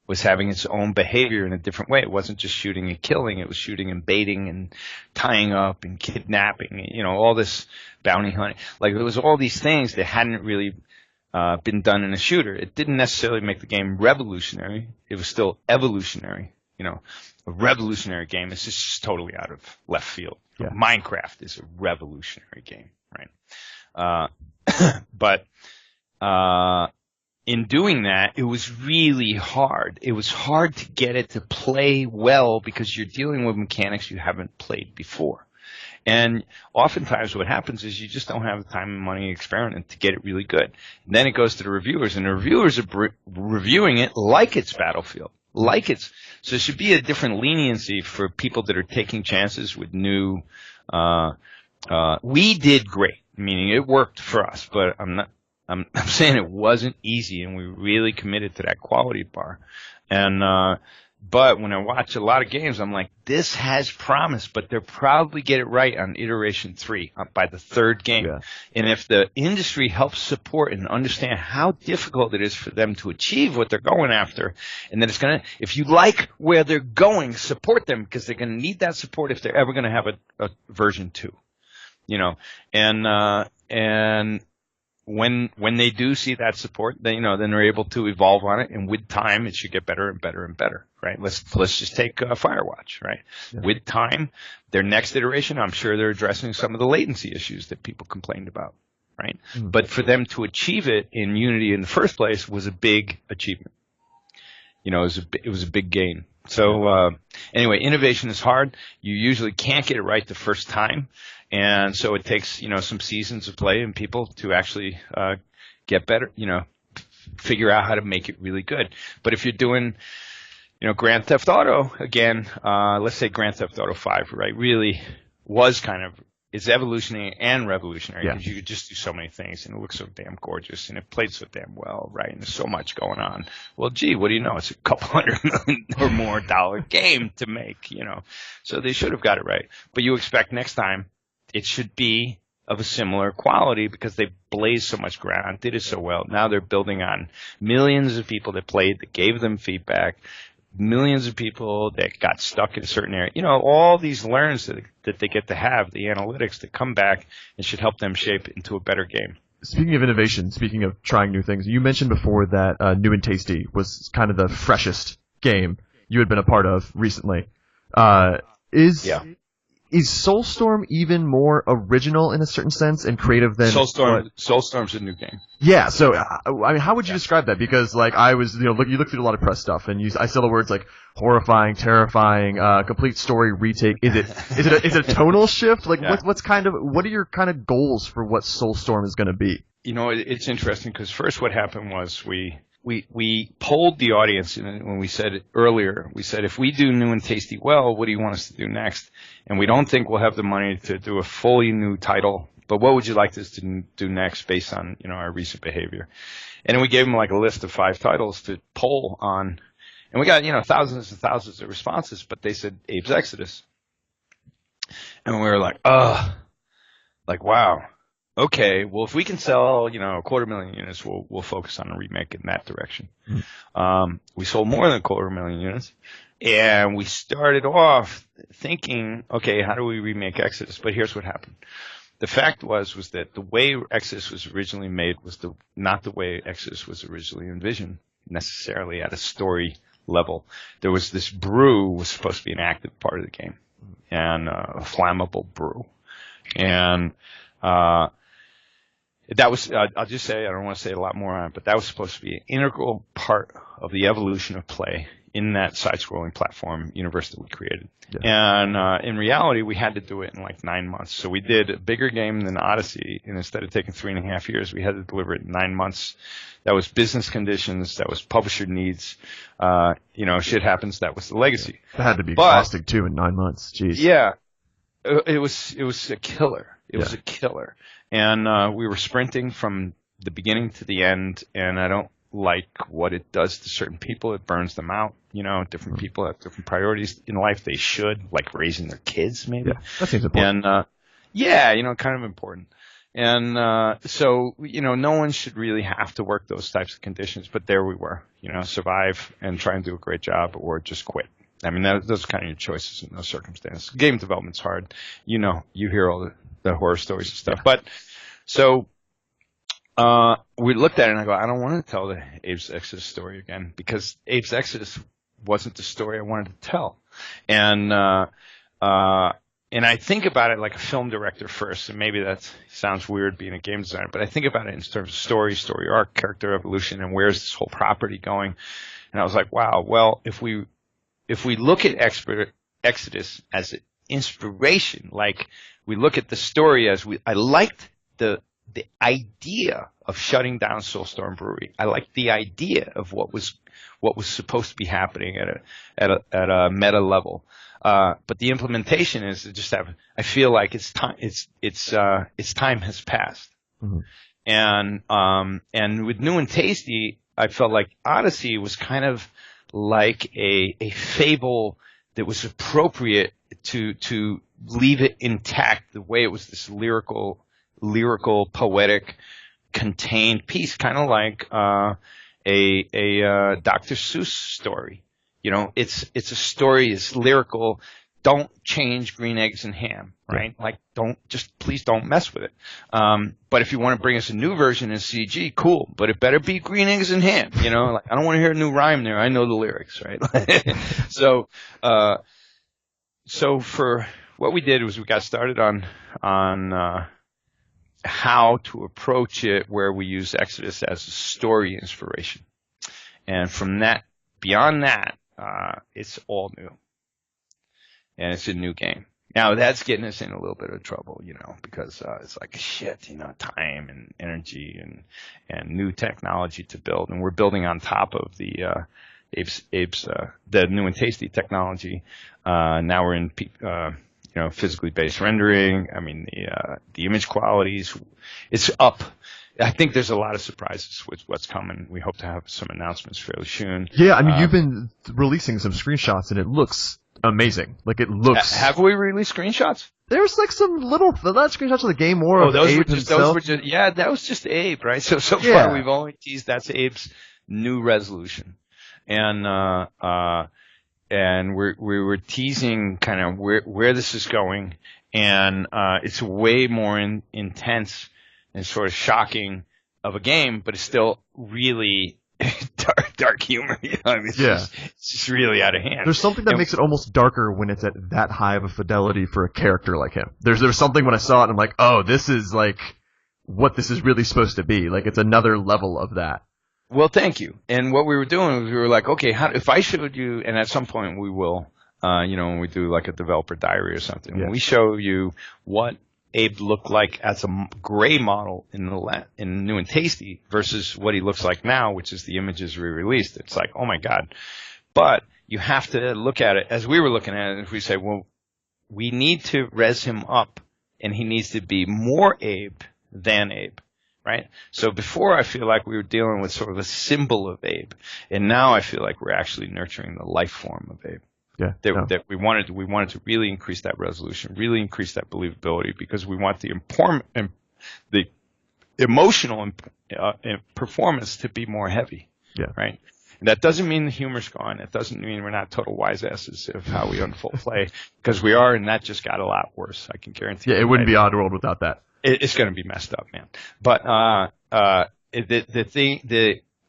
Was having its own behavior in a different way. It wasn't just shooting and killing. It was shooting and baiting and tying up and kidnapping, all this bounty hunting. Like, there was all these things that hadn't really been done in a shooter. It didn't necessarily make the game revolutionary. It was still evolutionary. A revolutionary game is just totally out of left field. Yeah. Minecraft is a revolutionary game, right? But in doing that, it was really hard. It was hard to get it to play well because you're dealing with mechanics you haven't played before. And oftentimes what happens is you just don't have the time and money experiment to get it really good. And then it goes to the reviewers, and the reviewers are reviewing it like it's Battlefield. So there should be a different leniency for people that are taking chances with new. We did great, meaning it worked for us, but I'm saying it wasn't easy, and we really committed to that quality bar. And but when I watch a lot of games, I'm like, this has promise, but they'll probably get it right on iteration 3 by the 3rd game. Yeah. And if the industry helps support and understand how difficult it is for them to achieve what they're going after, and that if you like where they're going, support them, because they're going to need that support if they're ever going to have a version 2. And when they do see that support, then they're able to evolve on it, and with time, it should get better and better and better, right? Let's just take Firewatch, right? Yeah. With time, their next iteration, I'm sure they're addressing some of the latency issues that people complained about, right? Mm-hmm. But for them to achieve it in Unity in the first place was a big achievement. It was a big gain. So anyway, innovation is hard. You usually can't get it right the first time. And so it takes, some seasons of play and people to actually get better, figure out how to make it really good. But if you're doing, Grand Theft Auto, again, let's say Grand Theft Auto 5, right, really was it's evolutionary and revolutionary because you could just do so many things, and it looks so damn gorgeous, and it played so damn well, right, and there's so much going on. Well, gee, what do you know? It's a couple $100 million or more game to make, So they should have got it right. But you expect next time it should be of a similar quality because they blazed so much ground, did it so well. Now they're building on millions of people that played, that gave them feedback, millions of people that got stuck in a certain area. All these learns that they get to have, the analytics that come back and should help them shape into a better game. Speaking of innovation, speaking of trying new things, you mentioned before that New and Tasty was kind of the freshest game you had been a part of recently. Is Soulstorm even more original in a certain sense and creative than Soulstorm's a new game. Yeah, so how would you describe that? Because I was, you look through a lot of press stuff, and I saw the words like horrifying, terrifying, complete story retake. Is it a tonal shift? What are your kind of goals for what Soulstorm is going to be? It's interesting because first what happened was we polled the audience, and when we said it earlier, we said, if we do New and Tasty well, what do you want us to do next? And we don't think we'll have the money to do a fully new title, but what would you like us to do next based on, our recent behavior? And then we gave them a list of 5 titles to poll on, and we got, thousands and thousands of responses, but they said Abe's Exodus. And we were like, wow. Okay, well, if we can sell, 250,000 units, we'll focus on a remake in that direction. We sold more than 250,000 units, and we started off thinking, okay, how do we remake Exodus? But here's what happened. The fact was that the way Exodus was originally made was not the way Exodus was originally envisioned, necessarily at a story level. There was this brew was supposed to be an active part of the game, and a flammable brew. And That was, I'll just say, I don't want to say a lot more on it, but that was supposed to be an integral part of the evolution of play in that side-scrolling platform universe that we created. Yeah. And in reality, we had to do it in like 9 months. So we did a bigger game than Odyssey, and instead of taking 3.5 years, we had to deliver it in 9 months. That was business conditions. That was publisher needs. Shit happens. That was the legacy. It had to be exhausting too in 9 months. Jeez. Yeah. It was a killer. It was a killer. And we were sprinting from the beginning to the end, and I don't like what it does to certain people. It burns them out. Different people have different priorities in life. They should, like raising their kids, maybe. Yeah, that seems important. And, kind of important. And so, no one should really have to work those types of conditions. But there we were, survive and try and do a great job or just quit. I mean, those are kind of your choices in those circumstances. Game development's hard. You hear all the horror stories and stuff. Yeah. But so we looked at it and I go, I don't want to tell the Abe's Exodus story again because Abe's Exodus wasn't the story I wanted to tell. And I think about it like a film director first, and maybe that sounds weird being a game designer, but I think about it in terms of story arc, character evolution, and where's this whole property going. And I was like, wow, well, if we look at Exodus as an inspiration, like we look at the story as I liked the idea of shutting down Soulstorm Brewery. I liked the idea of what was supposed to be happening at a meta level. But the implementation is to just I feel like its time has passed. Mm-hmm. And with New and Tasty, I felt like Odyssey was kind of like a fable that was appropriate to leave it intact the way it was, this lyrical, poetic, contained piece, kind of like a Dr. Seuss story. It's a story, it's lyrical. Don't change green eggs and ham, right? Yeah. Like, please don't mess with it. But if you want to bring us a new version in CG, cool. But it better be green eggs and ham, like, I don't want to hear a new rhyme there. I know the lyrics, right? So for what we did was we got started on how to approach it, where we use Exodus as a story inspiration. And from that, beyond that, it's all new. And it's a new game. Now that's getting us in a little bit of trouble, because it's like shit, time and energy and new technology to build. And we're building on top of the Abe's the new and tasty technology. Now we're in physically based rendering. I mean, the image qualities, it's up. I think there's a lot of surprises with what's coming. We hope to have some announcements fairly soon. Yeah, I mean, you've been releasing some screenshots, and it looks amazing. Like, it looks... Have we released screenshots? There's like some little... Not screenshots of the game, more of Abe himself. Yeah, that was just Abe, right? So far, we've only teased that's Abe's new resolution. And we were teasing kind of where this is going, and it's way more intense and sort of shocking of a game, but it's still really dark humor. I mean, it's just really out of hand. There's something that makes it almost darker when it's at that high of a fidelity for a character like him. There's something when I saw it, I'm like, oh, this is like what this is really supposed to be. Like, it's another level of that. Well, thank you. And what we were doing was we were like, okay, if I showed you, and at some point we will, when we do like a developer diary or something, when we show you what Abe looked like as a gray model in New and Tasty versus what he looks like now, which is the images we released. It's like, oh my God. But you have to look at it as we were looking at it. If we say, well, we need to res him up and he needs to be more Abe than Abe. Right? So before I feel like we were dealing with sort of a symbol of Abe, and now I feel like we're actually nurturing the life form of Abe. Yeah. That we wanted to really increase that resolution, really increase that believability, because we want the emotional performance to be more heavy. Yeah. Right? And that doesn't mean the humor's gone. It doesn't mean we're not total wise asses of how we unfold play, because we are, and that just got a lot worse. I can guarantee. Yeah, it wouldn't be Oddworld without that. It's going to be messed up, man. But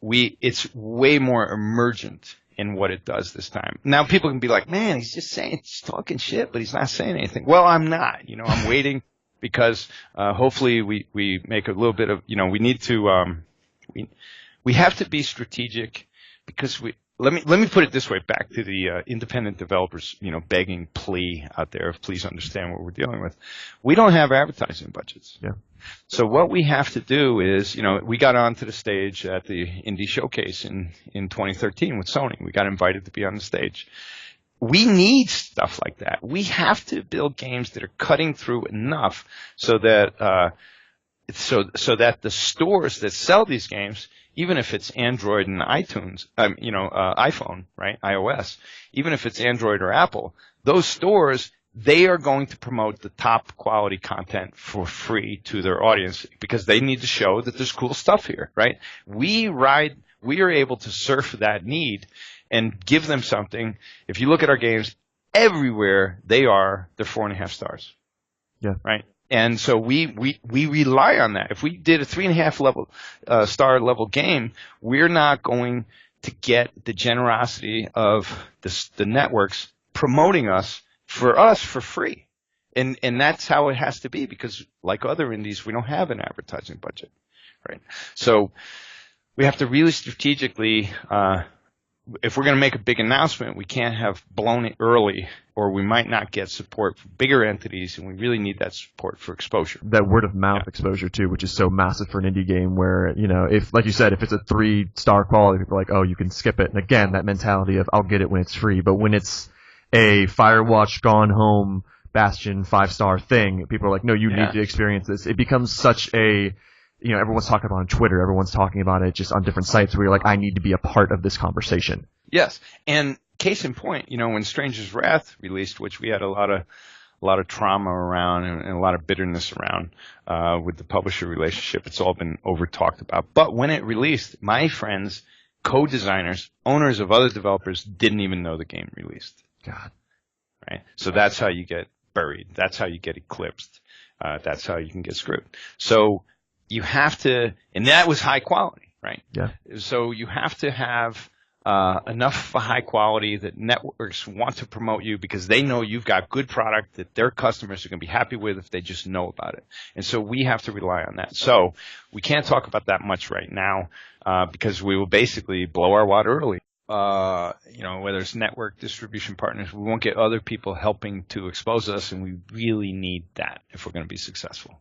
it's way more emergent in what it does this time. Now people can be like, man, he's talking shit, but he's not saying anything. Well, I'm not. I'm waiting because hopefully we make a little bit of, we need to we have to be strategic, because let me put it this way, back to the independent developers, begging plea out there, please understand what we're dealing with. We don't have advertising budgets. Yeah. So what we have to do is, we got onto the stage at the Indie Showcase in 2013 with Sony. We got invited to be on the stage. We need stuff like that. We have to build games that are cutting through enough so that so that the stores that sell these games, even if it's Android and iTunes, iPhone, right, iOS, even if it's Android or Apple, those stores, they are going to promote the top quality content for free to their audience, because they need to show that there's cool stuff here, right? We are able to surf that need and give them something. If you look at our games, everywhere they're 4.5 stars. Yeah. Right? And so we rely on that. If we did a 3.5 star level game, we're not going to get the generosity of the networks promoting us for free. And that's how it has to be, because like other indies, we don't have an advertising budget. Right? So we have to really strategically, if we're going to make a big announcement, we can't have blown it early, or we might not get support from bigger entities, and we really need that support for exposure. That word of mouth exposure too, which is so massive for an indie game, where, if, like you said, if it's a 3-star quality, people are like, oh, you can skip it. And again, that mentality of I'll get it when it's free. But when it's a Firewatch, Gone Home, Bastion 5-star thing, people are like, no, you need to experience this. It becomes such a, everyone's talking about it on Twitter, everyone's talking about it just on different sites, where you're like, I need to be a part of this conversation. Yes. And case in point, when Stranger's Wrath released, which we had a lot of trauma around and a lot of bitterness around with the publisher relationship, it's all been over talked about. But when it released, my friends, co-designers, owners of other developers didn't even know the game released. God. Right? So that's how you get buried. That's how you get eclipsed. That's how you can get screwed. So you have to, and that was high quality, right? Yeah. So you have to have enough high quality that networks want to promote you, because they know you've got good product that their customers are going to be happy with if they just know about it. And so we have to rely on that. So we can't talk about that much right now, because we will basically blow our wad early. Whether it's network distribution partners, we won't get other people helping to expose us, and we really need that if we're going to be successful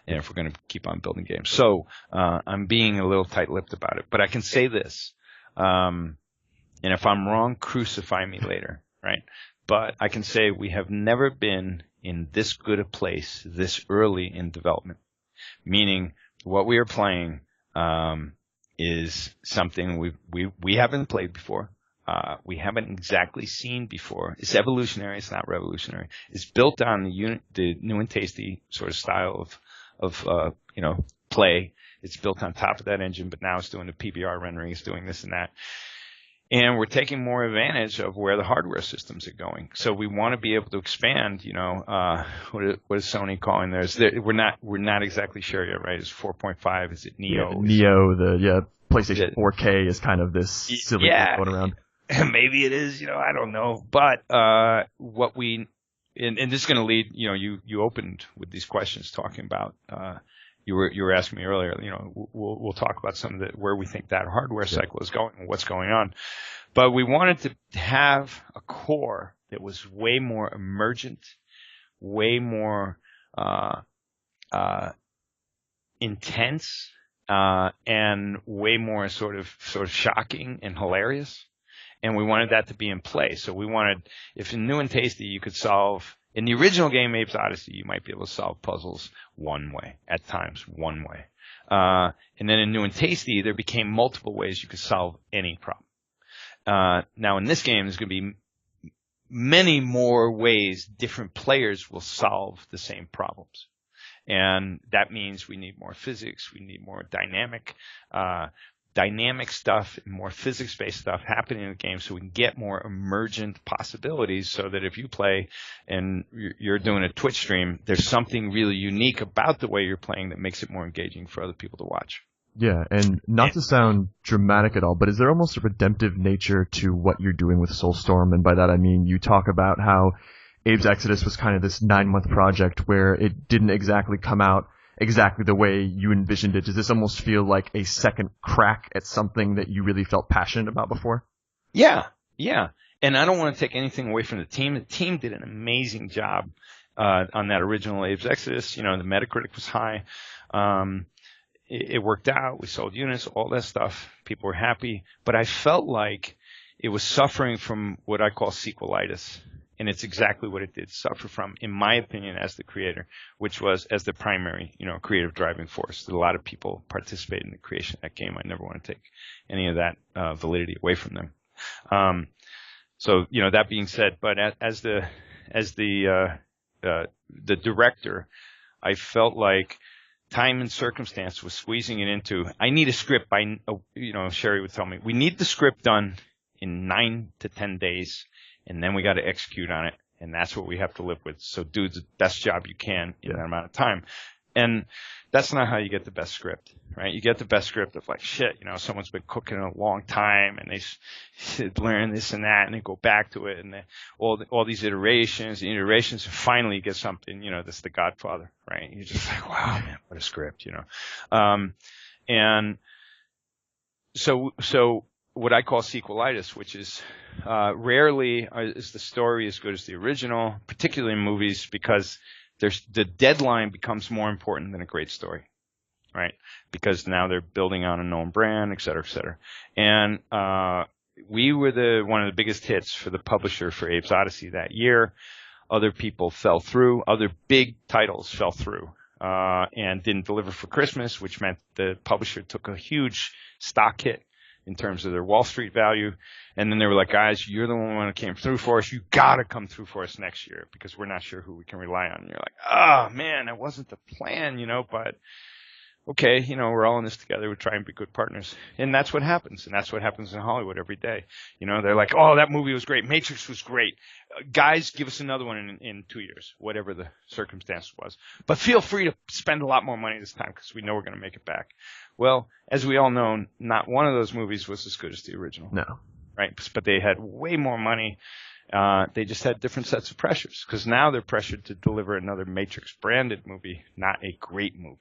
and if we're going to keep on building games. So I'm being a little tight-lipped about it, but I can say this, and if I'm wrong, crucify me later, right? But I can say we have never been in this good a place this early in development, meaning what we are playing is something we haven't played before. We haven't exactly seen before. It's evolutionary. It's not revolutionary. It's built on the new and tasty sort of style of play. It's built on top of that engine, but now it's doing the PBR rendering. It's doing this and that. And we're taking more advantage of where the hardware systems are going. So we want to be able to expand, what is Sony calling theirs? We're not exactly sure yet, right? Is 4.5? Is it Neo? Yeah, Neo, PlayStation 4K is kind of this silly thing going around. Maybe it is, I don't know. But what we, and this is going to lead, you opened with these questions talking about, you were asking me earlier, we'll talk about some of where we think that hardware cycle is going and what's going on. But we wanted to have a core that was way more emergent, way more intense, and way more sort of shocking and hilarious. And we wanted that to be in play. So we wanted, if in New and Tasty you could solve, in the original game, Abe's Odyssey, you might be able to solve puzzles one way, at times one way. And then in New and Tasty, there became multiple ways you could solve any problem. Now in this game, there's going to be many more ways different players will solve the same problems. And that means we need more physics, we need more dynamic stuff, more physics-based stuff happening in the game, so we can get more emergent possibilities, so that if you play and you're doing a Twitch stream, there's something really unique about the way you're playing that makes it more engaging for other people to watch. Yeah, and not to sound dramatic at all, but is there almost a redemptive nature to what you're doing with Soulstorm? And by that I mean you talk about how Abe's Exodus was kind of this 9-month project where it didn't exactly come out exactly the way you envisioned it. Does this almost feel like a second crack at something that you really felt passionate about before? Yeah. And I don't want to take anything away from the team. The team did an amazing job on that original Abe's Exodus. The Metacritic was high. It worked out. We sold units, all that stuff. People were happy. But I felt like it was suffering from what I call sequelitis. And it's exactly what it did suffer from, in my opinion, as the creator, which was as the primary, creative driving force. A lot of people participate in the creation of that game. I never want to take any of that validity away from them. So that being said, but as the director, I felt like time and circumstance was squeezing it into. I need a script by Sherry would tell me, we need the script done in 9 to 10 days. And then we got to execute on it, and that's what we have to live with. So do the best job you can in that amount of time. And that's not how you get the best script, right? You get the best script of like, shit, someone's been cooking a long time, and they learn this and that, and they go back to it, and all these iterations, and finally you get something, that's The Godfather, right? You're just like, wow, man, what a script, And so what I call sequelitis, which is rarely is the story as good as the original, particularly in movies, because the deadline becomes more important than a great story, right? Because now they're building on a known brand, et cetera, et cetera. And we were one of the biggest hits for the publisher for Abe's Odyssey that year. Other people fell through. Other big titles fell through and didn't deliver for Christmas, which meant the publisher took a huge stock hit in terms of their Wall Street value. And then they were like, guys, you're the one that came through for us. You got to come through for us next year because we're not sure who we can rely on. And you're like, oh, man, that wasn't the plan, but okay, we're all in this together. We're trying to be good partners. And that's what happens. And that's what happens in Hollywood every day. They're like, oh, that movie was great. Matrix was great. Guys, give us another one in 2 years, whatever the circumstance was. But feel free to spend a lot more money this time because we know we're going to make it back. Well, as we all know, not one of those movies was as good as the original. No. Right? But they had way more money. They just had different sets of pressures because now they're pressured to deliver another Matrix branded movie, not a great movie.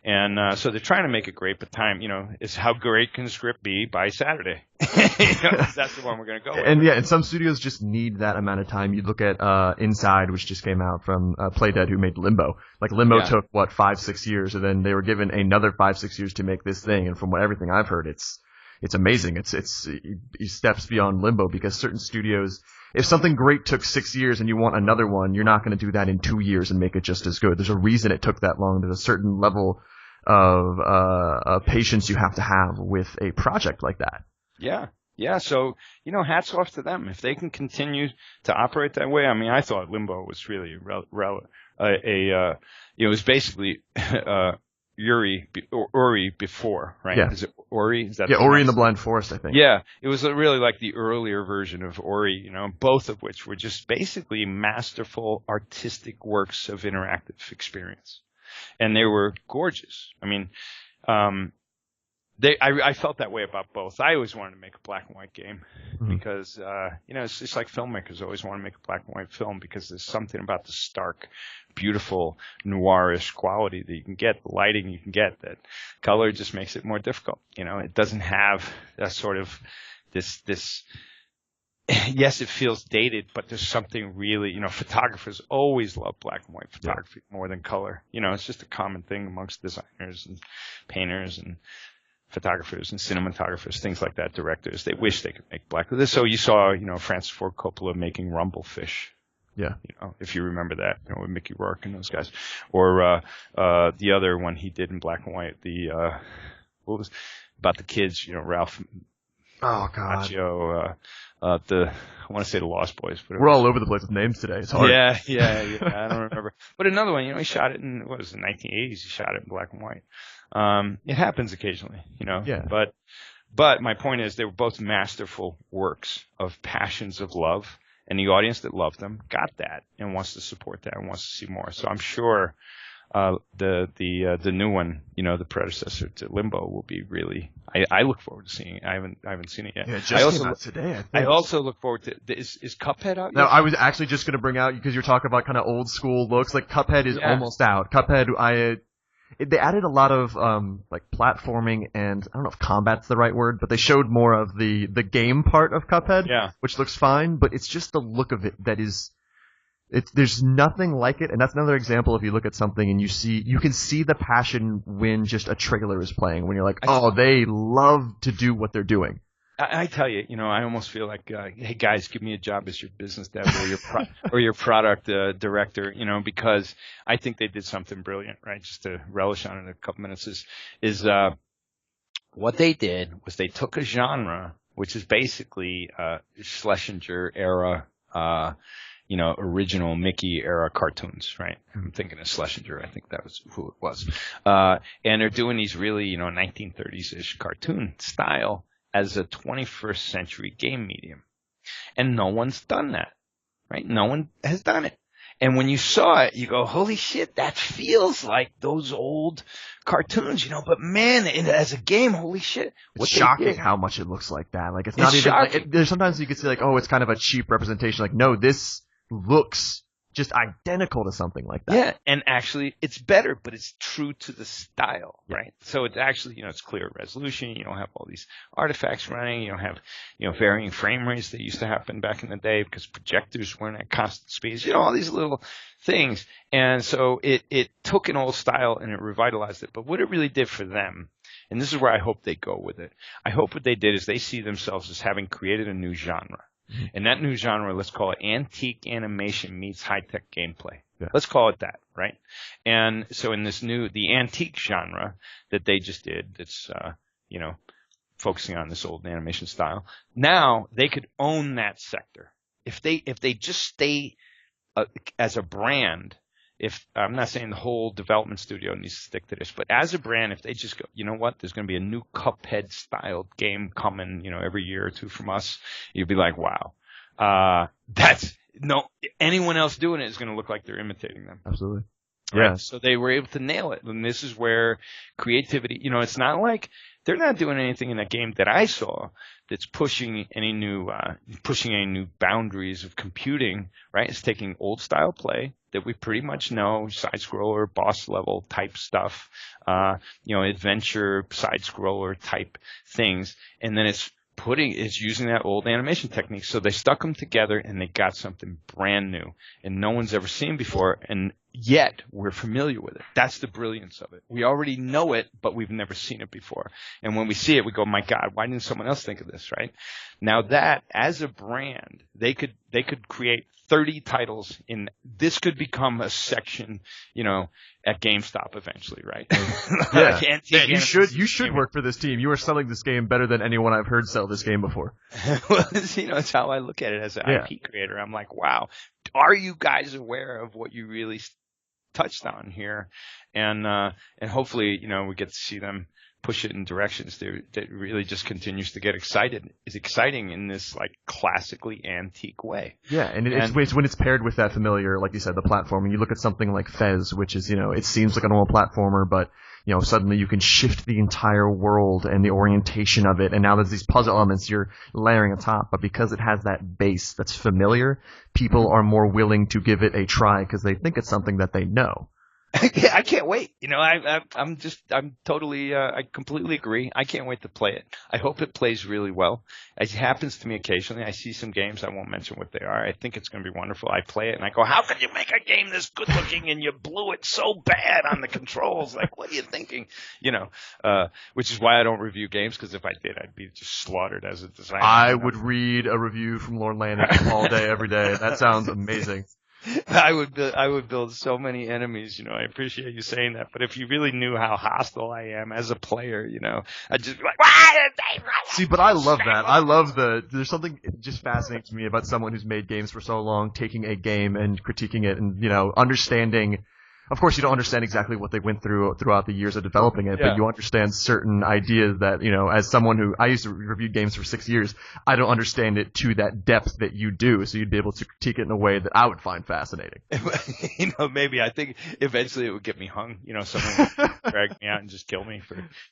And so they're trying to make it great, but time, is how great can the script be by Saturday? That's the one we're going to go with. And some studios just need that amount of time. You look at Inside, which just came out from Playdead, who made Limbo. Like Limbo took 5-6 years, and then they were given another 5-6 years to make this thing. And from everything I've heard, it's amazing. It steps beyond Limbo because certain studios, if something great took 6 years and you want another one, you're not going to do that in 2 years and make it just as good. There's a reason it took that long. There's a certain level of patience you have to have with a project like that. Yeah. So, hats off to them. If they can continue to operate that way. I mean, I thought Limbo was really it was basically Ori before, right? Yeah. Is it Ori? Is that Ori and the Blind Forest, I think. Yeah. It was really like the earlier version of Ori, both of which were just basically masterful artistic works of interactive experience. And they were gorgeous. I mean, I felt that way about both. I always wanted to make a black and white game because, it's just like filmmakers always want to make a black and white film because there's something about the stark, beautiful, noirish quality that you can get, the lighting you can get, that color just makes it more difficult. It doesn't have that sort of this yes, it feels dated, but there's something really, photographers always love black and white photography more than color. It's just a common thing amongst designers and painters and photographers and cinematographers, things like that, directors. They wish they could make black. So you saw, Francis Ford Coppola making Rumblefish. Yeah. If you remember that, with Mickey Rourke and those guys. Or the other one he did in black and white, what was about the kids, Ralph. Oh God. Macchio, I want to say the Lost Boys, but we're all over the place with names today. It's hard. Yeah. I don't remember. But another one, he shot it in 1980s. He shot it in black and white. It happens occasionally, Yeah. But my point is they were both masterful works of passions of love, and the audience that loved them got that and wants to support that and wants to see more. So I'm sure the new one, the predecessor to Limbo, will be really. I look forward to seeing it. I haven't seen it yet. Yeah, it just came out today, I think. I also look forward to. Is Cuphead out yet? No, I was actually just going to bring out, because you're talking about kind of old school looks. Like Cuphead is almost out. Cuphead, they added a lot of like platforming and I don't know if combat's the right word, but they showed more of the game part of Cuphead, which looks fine. But it's just the look of it that is. There's nothing like it, and that's another example. If you look at something and you can see the passion when just a trailer is playing. When you're like, oh, they love to do what they're doing. I tell you, I almost feel like, hey guys, give me a job as your business dev or your product director, because I think they did something brilliant, right? Just to relish on it in a couple minutes is what they did was they took a genre which is basically Schlesinger era. Original Mickey era cartoons, right? I'm thinking of Schlesinger. I think that was who it was. And they're doing these really, 1930s-ish cartoon style as a 21st century game medium. And no one's done that, right? No one has done it. And when you saw it, you go, holy shit, that feels like those old cartoons, but man, as a game, holy shit. It's shocking how much it looks like that. Like, it's not even, like, there's sometimes you could say like, oh, it's kind of a cheap representation. Like, no, this looks just identical to something like that. Yeah, and actually it's better, but it's true to the style, right? So it's actually, it's clear resolution. You don't have all these artifacts running. You don't have, varying frame rates that used to happen back in the day because projectors weren't at constant speeds. All these little things. And so it took an old style and it revitalized it. But what it really did for them, and this is where I hope they go with it, I hope what they did is they see themselves as having created a new genre. And that new genre, let's call it antique animation meets high-tech gameplay. Yeah. Let's call it that, right? And so in the antique genre that they just did, that's, focusing on this old animation style, now they could own that sector. If they just stay as a brand, I'm not saying the whole development studio needs to stick to this, but as a brand, if they just go, you know what, there's going to be a new Cuphead styled game coming, every year or two from us, you'd be like, wow, anyone else doing it is going to look like they're imitating them. Absolutely. Right? Yeah. So they were able to nail it. And this is where creativity, it's not like they're not doing anything in that game that I saw that's pushing any new boundaries of computing, right? It's taking old style play that we pretty much know, side scroller, boss level type stuff, adventure side scroller type things. And then it's using that old animation technique. So they stuck them together and they got something brand new and no one's ever seen before. And yet we're familiar with it. That's the brilliance of it. We already know it, but we've never seen it before. And when we see it, we go, my God, why didn't someone else think of this, right? Now that as a brand, they could create 30 titles this could become a section, at GameStop eventually, right? Yeah. You should work for this team. You are selling this game better than anyone I've heard sell this game before. Well, it's how I look at it as an IP creator. I'm like, wow, are you guys aware of what you really touched on here? And hopefully, we get to see them push it in directions that really just continues to get exciting in this like classically antique way. Yeah, and it's when it's paired with that familiar, like you said, the platforming. You look at something like Fez, which is, it seems like a normal platformer, but suddenly you can shift the entire world and the orientation of it, and now there's these puzzle elements you're layering on top. But because it has that base that's familiar, people are more willing to give it a try because they think it's something that they know. I can't wait. I completely agree. I can't wait to play it. I hope it plays really well. It happens to me occasionally. I see some games. I won't mention what they are. I think it's going to be wonderful. I play it and I go, how could you make a game this good looking and you blew it so bad on the controls? Like, what are you thinking? Which is why I don't review games, because if I did, I'd be just slaughtered as a designer. I would read a review from Lorne Lanning all day, every day. That sounds amazing. I would build so many enemies, I appreciate you saying that, but if you really knew how hostile I am as a player, I'd just be like, see, but I love that. I love there's something just fascinating to me about someone who's made games for so long, taking a game and critiquing it and, understanding of course, you don't understand exactly what they went through throughout the years of developing it, but you understand certain ideas that, as someone who, I used to review games for 6 years, I don't understand it to that depth that you do, so you'd be able to critique it in a way that I would find fascinating. Maybe I think eventually it would get me hung. Someone would drag me out and just kill me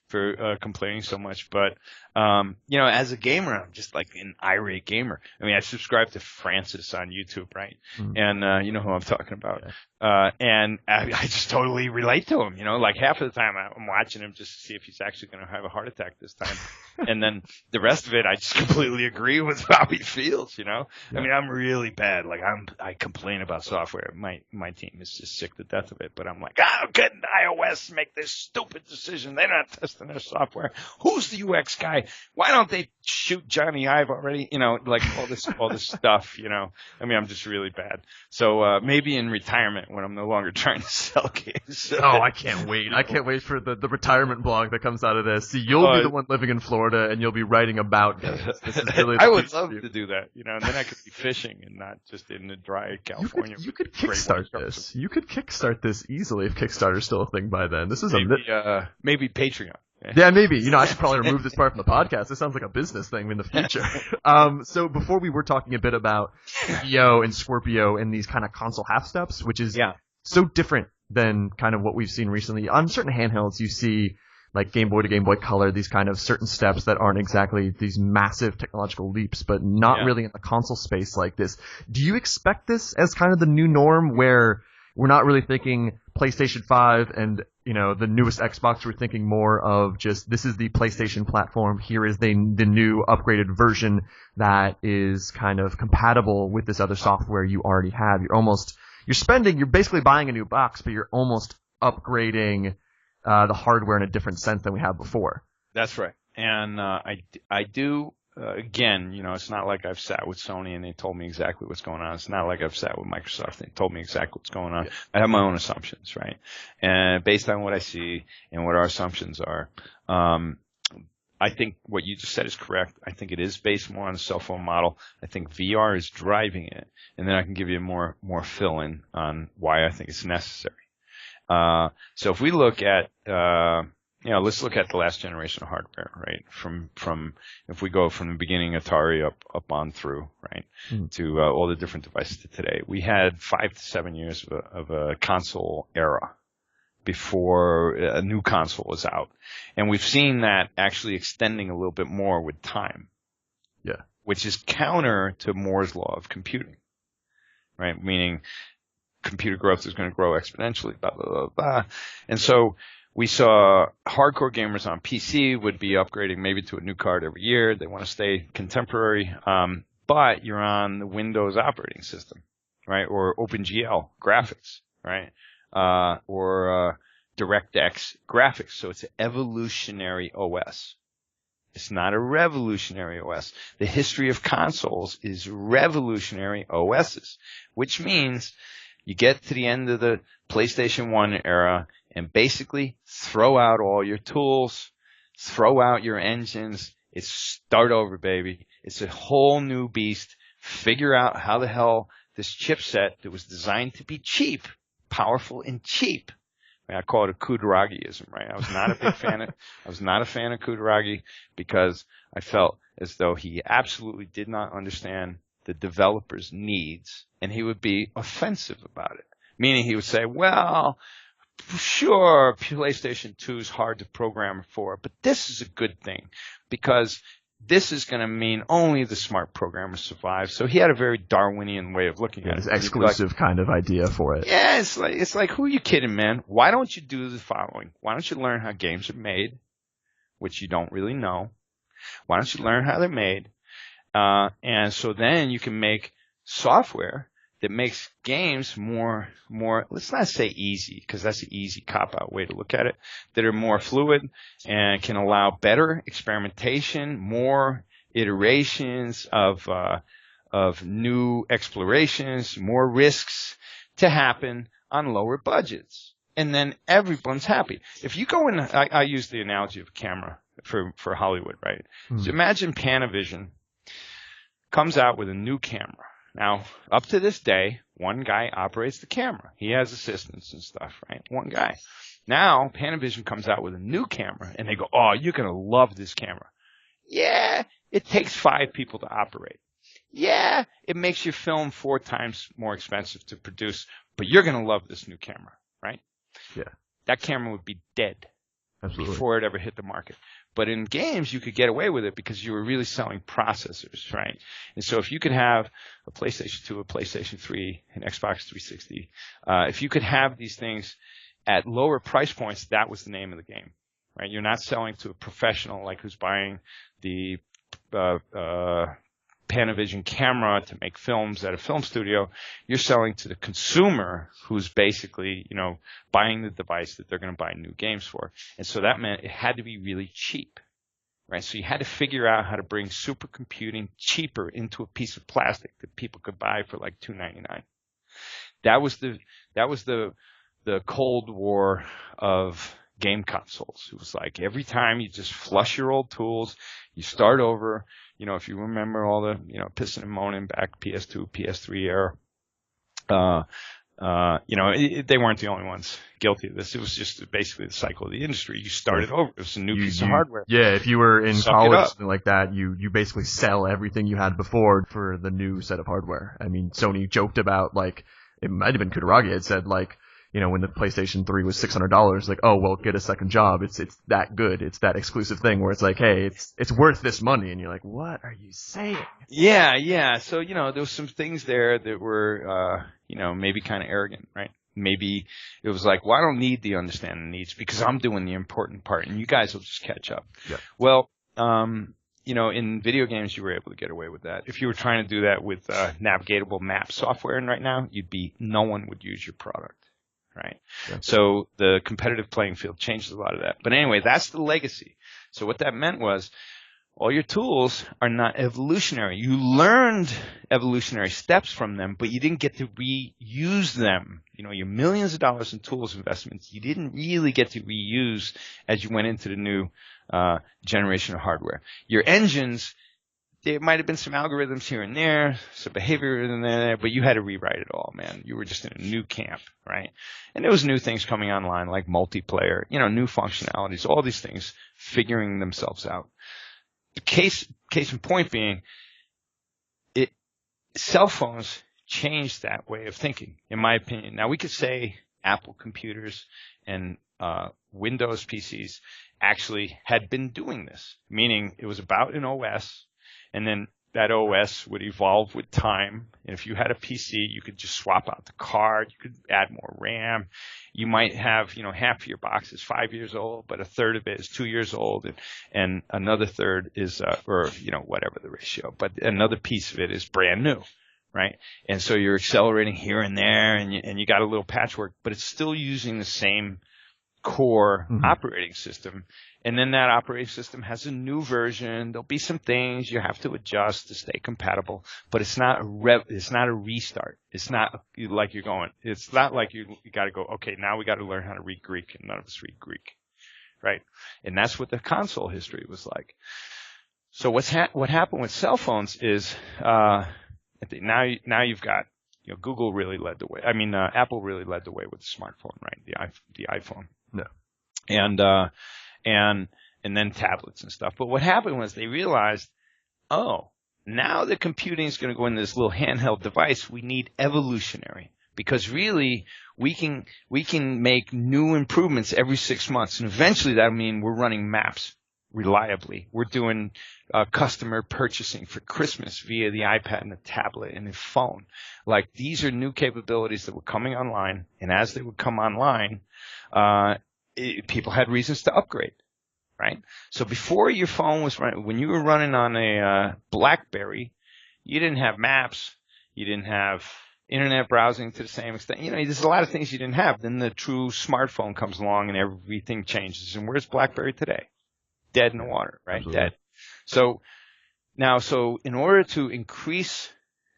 for complaining so much. But, as a gamer, I'm just like an irate gamer. I mean, I subscribe to Francis on YouTube, right? Mm-hmm. And, you know who I'm talking about. Yeah. And I just totally relate to him, like half of the time I'm watching him just to see if he's actually going to have a heart attack this time. And then the rest of it, I just completely agree with how he feels, Yeah. I mean, I'm really bad. Like I complain about software. My team is just sick to death of it, but I'm like, couldn't iOS make this stupid decision? They're not testing their software. Who's the UX guy? Why don't they shoot Johnny Ive already? Like all this stuff, I mean, I'm just really bad. So, maybe in retirement when I'm no longer trying to sell games. Oh, I can't wait. I can't wait for the retirement blog that comes out of this. See, you'll be the one living in Florida and you'll be writing about games. This is really I would love to do that, and then I could be fishing and not just in the dry California. You could kickstart this. You could kickstart this easily if Kickstarter's still a thing by then. This is maybe Patreon. Yeah, maybe. I should probably remove this part from the podcast. This sounds like a business thing in the future. So before we were talking a bit about EO and Scorpio and these kind of console half steps, which is so different than kind of what we've seen recently. On certain handhelds, you see like Game Boy to Game Boy Color, these kind of certain steps that aren't exactly these massive technological leaps, but not really in the console space like this. Do you expect this as kind of the new norm where we're not really thinking PlayStation 5 and, the newest Xbox? We're thinking more of just, this is the PlayStation platform. Here is the new upgraded version that is kind of compatible with this other software you already have. You're basically buying a new box, but you're almost upgrading the hardware in a different sense than we have before. That's right. And I do, again, it's not like I've sat with Sony and they told me exactly what's going on. It's not like I've sat with Microsoft and they told me exactly what's going on. Yeah. I have my own assumptions, right? And based on what I see and what our assumptions are, I think what you just said is correct. I think it is based more on the cell phone model. I think VR is driving it. And then I can give you more fill-in on why I think it's necessary. So if we look at, let's look at the last generation of hardware, right? From if we go from the beginning Atari up on through, right, to all the different devices to today, we had 5 to 7 years of a console era before a new console was out, and we've seen that actually extending a little bit more with time. Yeah, which is counter to Moore's law of computing, right? Meaning computer growth is going to grow exponentially, blah, blah, blah, blah. And so we saw hardcore gamers on PC would be upgrading maybe to a new card every year. They want to stay contemporary. But you're on the Windows operating system, right? Or OpenGL graphics, right? Or DirectX graphics. So it's an evolutionary OS. It's not a revolutionary OS. The history of consoles is revolutionary OSs, which means you get to the end of the PlayStation 1 era and basically throw out all your tools, throw out your engines. It's start over, baby. It's a whole new beast. Figure out how the hell this chipset that was designed to be cheap, powerful and cheap. I call it a Kudaragiism, right? I was not a fan of Kudaragi because I felt as though he absolutely did not understand the developer's needs, and he would be offensive about it. Meaning he would say, well, sure, PlayStation 2 is hard to program for, but this is a good thing because this is going to mean only the smart programmers survive. So he had a very Darwinian way of looking at it. This exclusive kind of idea for it. Yeah, it's like, who are you kidding, man? Why don't you do the following? Why don't you learn how games are made, which you don't really know? Why don't you learn how they're made? And so then you can make software that makes games more, let's not say easy, because that's an easy cop-out way to look at it, that are more fluid and can allow better experimentation, more iterations of new explorations, more risks to happen on lower budgets. And then everyone's happy. If you go in, I use the analogy of a camera for Hollywood, right? So imagine Panavision comes out with a new camera. Now, up to this day, one guy operates the camera. He has assistants and stuff, right? One guy. Now, Panavision comes out with a new camera, and they go, oh, you're going to love this camera. Yeah, it takes 5 people to operate. Yeah, it makes your film 4 times more expensive to produce, but you're going to love this new camera, right? Yeah. That camera would be dead before it ever hit the market. But in games, you could get away with it because you were really selling processors, right? And so if you could have a PlayStation 2, a PlayStation 3, an Xbox 360, if you could have these things at lower price points, that was the name of the game, right? You're not selling to a professional like who's buying the Panavision camera to make films at a film studio. You're selling to the consumer who's basically, buying the device that they're going to buy new games for. And so that meant it had to be really cheap, right? So you had to figure out how to bring supercomputing cheaper into a piece of plastic that people could buy for like $2.99. That was the Cold War of game consoles. It was like every time you just flush your old tools, you start over. If you remember all the, pissing and moaning back PS2, PS3 era, they weren't the only ones guilty of this. It was just basically the cycle of the industry. You started over. It was a new piece of hardware. Yeah, if you were in college or something like that, you basically sell everything you had before for the new set of hardware. I mean, Sony joked about, like, it might have been Kutaragi had said, like, when the PlayStation 3 was $600, like, oh, well, get a second job. It's that good. It's that exclusive thing where it's like, hey, it's worth this money. And you're like, what are you saying? Yeah. So, there was some things there that were, maybe kind of arrogant, right? Maybe it was like, well, I don't need the understanding needs because I'm doing the important part and you guys will just catch up. Yeah. Well, in video games, you were able to get away with that. If you were trying to do that with navigatable map software right now, no one would use your product. Right. Yeah. So the competitive playing field changed a lot of that. But anyway, that's the legacy. So what that meant was all your tools are not evolutionary. You learned evolutionary steps from them, but you didn't get to reuse them. Your millions of dollars in tools investments, you didn't really get to reuse as you went into the new generation of hardware. Your engines, there might have been some algorithms here and there, some behavior in there, but you had to rewrite it all, man. You were just in a new camp, right? And there was new things coming online like multiplayer, new functionalities, all these things figuring themselves out. The case in point being, cell phones changed that way of thinking, in my opinion. Now we could say Apple computers and Windows PCs actually had been doing this, meaning it was about an OS. And then that OS would evolve with time. And if you had a PC, you could just swap out the card. You could add more RAM. You might have, half of your box is 5 years old, but a third of it is 2 years old. And another third is, whatever the ratio. But another piece of it is brand new, right? And so you're accelerating here and there and you got a little patchwork, but it's still using the same core operating system. And then that operating system has a new version. There'll be some things you have to adjust to stay compatible, but it's not a restart. It's not like you're going, it's not like you got to go, okay, now we got to learn how to read Greek, and none of us read Greek, right? And that's what the console history was like. So what happened with cell phones is, now you've got, Google really led the way. I mean, Apple really led the way with the smartphone, right? The iPhone. No. And then tablets and stuff. But what happened was they realized, oh, now the computing is going to go into this little handheld device. We need evolutionary because really we can make new improvements every 6 months. And eventually that'll mean we're running maps reliably. We're doing customer purchasing for Christmas via the iPad and the tablet and the phone. Like these are new capabilities that were coming online. And as they would come online, people had reasons to upgrade, right? So before your phone was running, when you were running on a BlackBerry, you didn't have maps, you didn't have internet browsing to the same extent. There's a lot of things you didn't have. Then the true smartphone comes along and everything changes. And where's BlackBerry today? Dead in the water, right? Absolutely. Dead. So in order to increase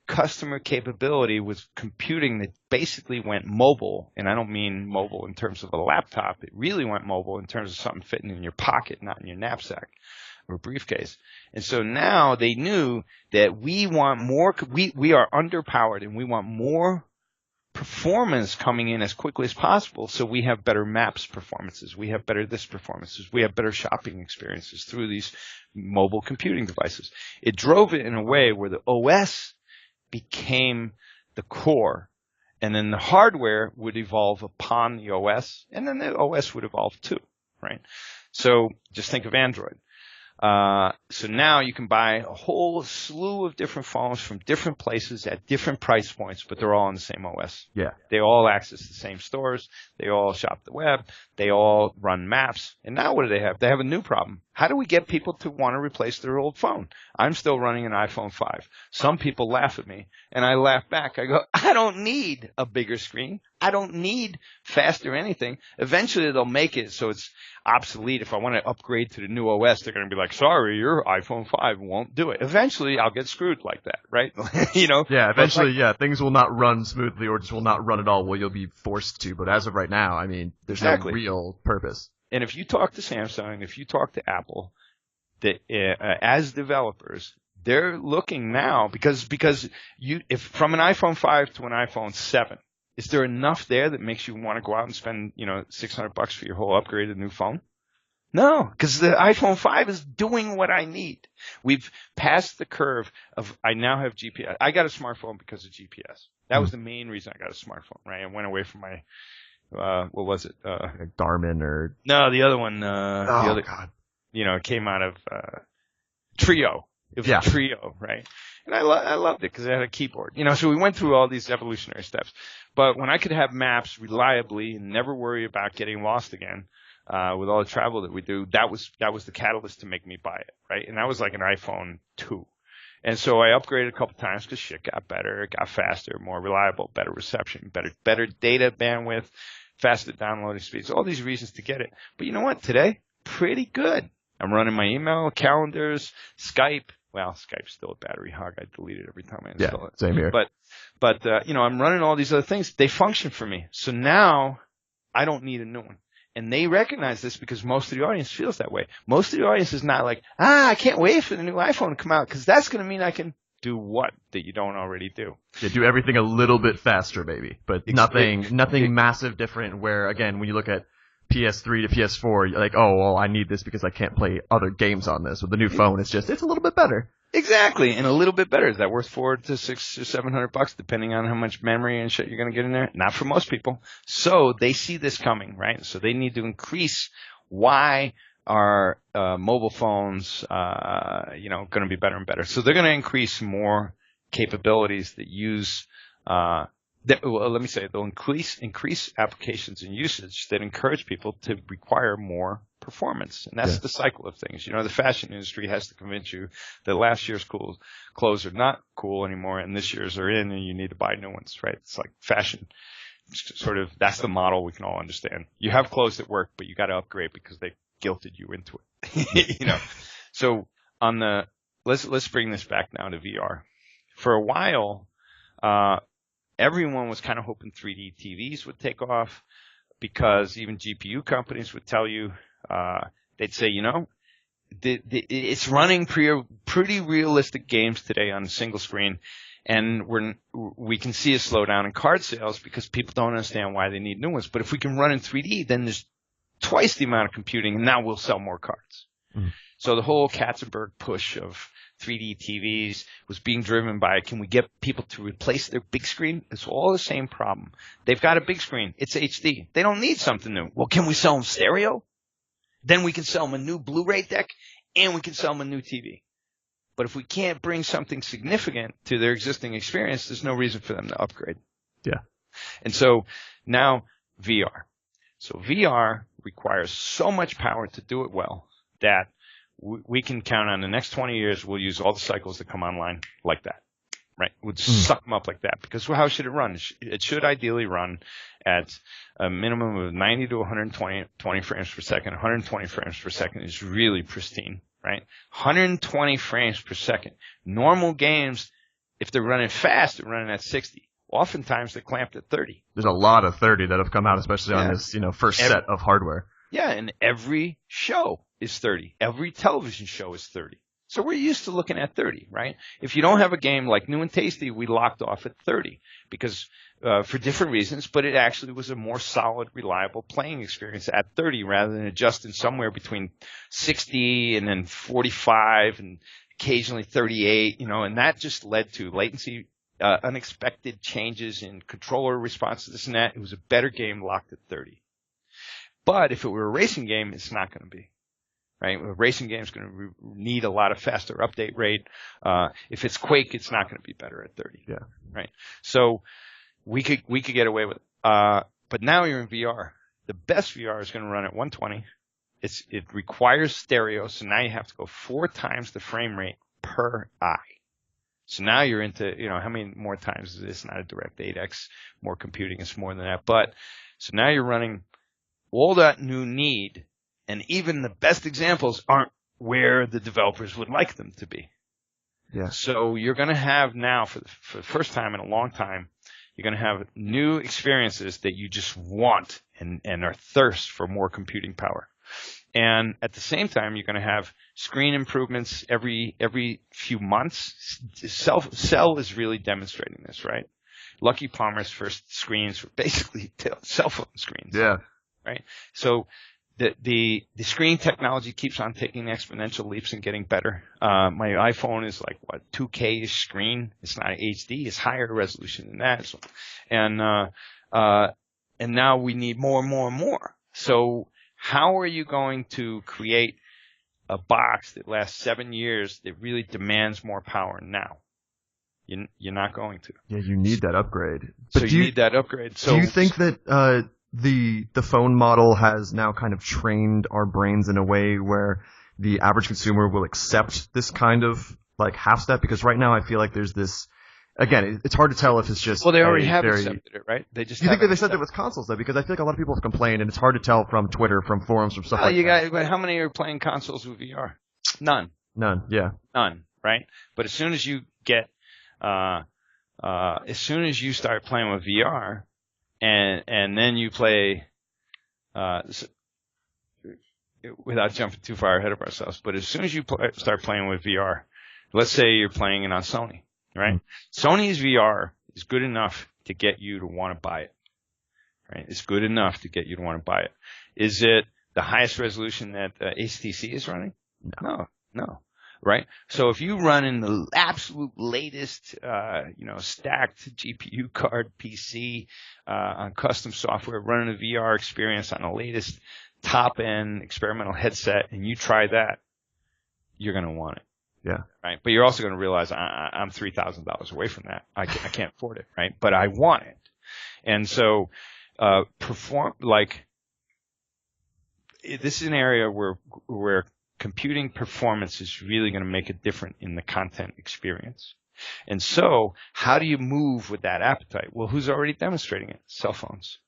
customer capability with computing that basically went mobile, and I don't mean mobile in terms of a laptop, it really went mobile in terms of something fitting in your pocket, not in your knapsack. or briefcase. And so now they knew that we want more, we are underpowered and we want more performance coming in as quickly as possible, so we have better maps performances, we have better this performances, we have better shopping experiences through these mobile computing devices. It drove it in a way where the OS became the core, and then the hardware would evolve upon the OS, and then the OS would evolve too, right? So just think of Android. So now you can buy a whole slew of different phones from different places at different price points, but they're all on the same OS. Yeah. They all access the same stores. They all shop the web. They all run maps. And now what do they have? They have a new problem. How do we get people to want to replace their old phone? I'm still running an iPhone 5. Some people laugh at me, and I laugh back. I go, I don't need a bigger screen. I don't need faster anything. Eventually, they'll make it so it's obsolete. If I want to upgrade to the new OS, they're going to be like, sorry, your iPhone 5 won't do it. Eventually, I'll get screwed like that, right? Yeah, eventually, things will not run smoothly or just will not run at all. Well, you'll be forced to. But as of right now, I mean, there's no real purpose. And if you talk to Samsung, if you talk to Apple, as developers, they're looking now because if from an iPhone 5 to an iPhone 7, is there enough there that makes you want to go out and spend, $600 for your whole upgraded new phone? No, because the iPhone 5 is doing what I need. We've passed the curve of I now have GPS. I got a smartphone because of GPS. That was the main reason I got a smartphone, right? I went away from my what was it? Like Garmin or no, the other one. God. It came out of Trio. It was a Trio, right? And I loved it because it had a keyboard. So we went through all these evolutionary steps. But when I could have maps reliably and never worry about getting lost again, with all the travel that we do, that was the catalyst to make me buy it, right? And that was like an iPhone 2. And so I upgraded a couple times because shit got better, it got faster, more reliable, better reception, better data bandwidth, faster downloading speeds, all these reasons to get it. But you know what? Today, pretty good. I'm running my email, calendars, Skype. Well, Skype's still a battery hog. I delete it every time I install it. Same here. But I'm running all these other things. They function for me. So now I don't need a new one. And they recognize this because most of the audience feels that way. Most of the audience is not like, I can't wait for the new iPhone to come out because that's going to mean I can do what that you don't already do. Yeah, do everything a little bit faster, maybe, but nothing massive different where, again, when you look at PS3 to PS4, you're like, oh, well, I need this because I can't play other games on this. With the new phone, it's a little bit better. Exactly, and a little bit better. Is that worth $400 to $600 or $700, depending on how much memory and shit you're going to get in there? Not for most people. So they see this coming, right? So they need to increase why are mobile phones, going to be better and better. So they're going to increase more capabilities that use. They'll increase applications and usage that encourage people to require more performance. And that's the cycle of things. The fashion industry has to convince you that last year's clothes are not cool anymore and this year's are in and you need to buy new ones, right? It's like fashion. Sort of, that's the model we can all understand. You have clothes that work, but you got to upgrade because they guilted you into it. So let's bring this back now to VR. For a while, everyone was kind of hoping 3D TVs would take off because even GPU companies would tell you, they'd say, it's running pretty realistic games today on a single screen, and we can see a slowdown in card sales because people don't understand why they need new ones. But if we can run in 3D, then there's twice the amount of computing, and now we'll sell more cards. Mm. So the whole Katzenberg push of 3D TVs was being driven by, can we get people to replace their big screen? It's all the same problem. They've got a big screen. It's HD. They don't need something new. Well, can we sell them stereo? Then we can sell them a new Blu-ray deck, and we can sell them a new TV. But if we can't bring something significant to their existing experience, there's no reason for them to upgrade. Yeah. And so now VR. So VR requires so much power to do it well that we can count on the next 20 years we'll use all the cycles that come online like that, right? We'll just suck them up like that because how should it run? It should ideally run at a minimum of 90 to 120 frames per second. 120 frames per second is really pristine, right? 120 frames per second. Normal games, if they're running fast, they're running at 60. Oftentimes they're clamped at 30. There's a lot of 30 that have come out, especially on this, first set of hardware. Yeah, and every show is 30. Every television show is 30. So we're used to looking at 30, right? If you don't have a game like New and Tasty, we locked off at 30 because for different reasons, but it actually was a more solid, reliable playing experience at 30 rather than adjusting somewhere between 60 and then 45 and occasionally 38, and that just led to latency, unexpected changes in controller response to this and that. It was a better game locked at 30. But if it were a racing game, it's not going to be. Right? A racing game is going to need a lot of faster update rate. If it's Quake, it's not going to be better at 30. Yeah. Right. So we could get away with it. But now you're in VR. The best VR is going to run at 120. It requires stereo, so now you have to go 4 times the frame rate per eye. So now you're into, how many more times is this? Not a direct 8x, more computing, it's more than that. But so now you're running all that new need. And even the best examples aren't where the developers would like them to be. Yeah. So you're going to have now, for the first time in a long time, you're going to have new experiences that you just want and are thirst for more computing power. And at the same time, you're going to have screen improvements every few months. Cell is really demonstrating this, right? Lucky Palmer's first screens were basically cell phone screens. Yeah. Right? So the screen technology keeps on taking exponential leaps and getting better. My iPhone is like 2K screen. It's not HD. It's higher resolution than that. So, and now we need more and more and more. So how are you going to create a box that lasts 7 years that really demands more power now? You're not going to. Yeah, you need that upgrade. So you need that upgrade. So do you think that the phone model has now kind of trained our brains in a way where the average consumer will accept this kind of like half step? Because right now I feel like there's this, again, it's hard to tell if it's just they already have accepted it, right? They just. You think that they said that with consoles though? Because I feel like a lot of people have complained, and it's hard to tell from Twitter, from forums, from stuff like that. But how many are playing consoles with VR? None. Yeah. None, right? But as soon as you get, as soon as you start playing with VR. And then you play, without jumping too far ahead of ourselves, but as soon as you start playing with VR, let's say you're playing it on Sony, right? Mm-hmm. Sony's VR is good enough to get you to want to buy it, right? It's good enough to get you to want to buy it. Is it the highest resolution that HTC is running? No. Right? So if you run in the absolute latest, stacked GPU card PC, on custom software, running a VR experience on the latest top end experimental headset, and you try that, you're going to want it. Yeah. Right? But you're also going to realize I'm $3,000 away from that. I can't afford it. Right? But I want it. And so, this is an area where computing performance is really going to make a difference in the content experience. And so how do you move with that appetite? Well, who's already demonstrating it? Cell phones.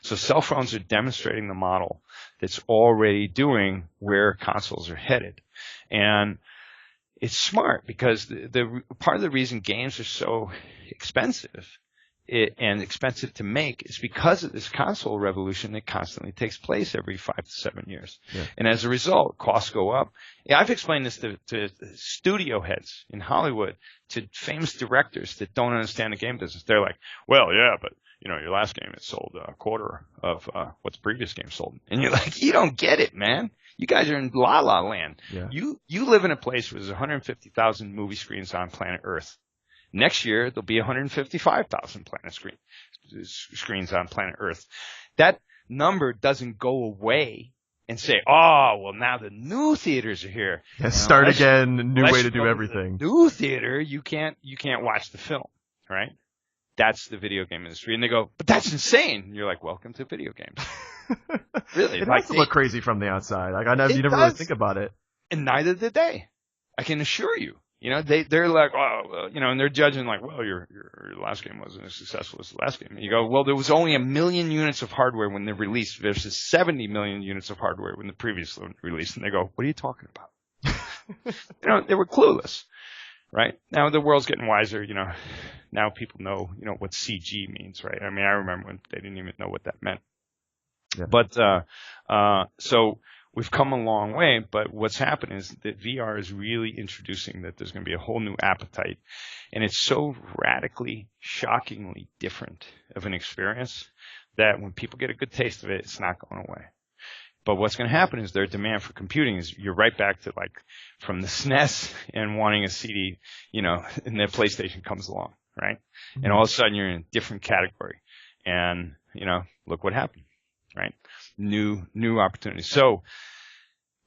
So cell phones are demonstrating the model that's already doing where consoles are headed. And it's smart because the part of the reason games are so expensive and expensive to make is because of this console revolution that constantly takes place every 5 to 7 years. Yeah. And as a result, costs go up. Yeah, I've explained this to studio heads in Hollywood, to famous directors that don't understand the game business. They're like, well, yeah, but your last game it sold a quarter of what the previous game sold. And you're like, you don't get it, man. You guys are in la la land. Yeah. You live in a place where there's 150,000 movie screens on planet Earth. Next year, there'll be 155,000 screens on planet Earth. That number doesn't go away and say, oh, well, now the new theaters are here. Yeah, start again, new way to do everything. New theater, you can't watch the film, right? That's the video game industry. And they go, but that's insane. And you're like, welcome to video games. Really? It has to look crazy from the outside. You never really think about it. And neither did they. I can assure you. They're like, oh, and they're judging like, well, your last game wasn't as successful as the last game. And you go, well, there was only 1 million units of hardware when they released versus 70 million units of hardware when the previous one released. And they go, what are you talking about? They were clueless, right? Now the world's getting wiser. Now people know, what CG means, right? I mean, I remember when they didn't even know what that meant. Yeah. But so we've come a long way, but what's happened is that VR is really introducing that there's going to be a whole new appetite, and it's so radically, shockingly different of an experience that when people get a good taste of it, it's not going away. But what's going to happen is their demand for computing is you're right back to like from the SNES and wanting a CD, and the PlayStation comes along, right? Mm-hmm. And all of a sudden you're in a different category, and look what happened, right? New opportunities. So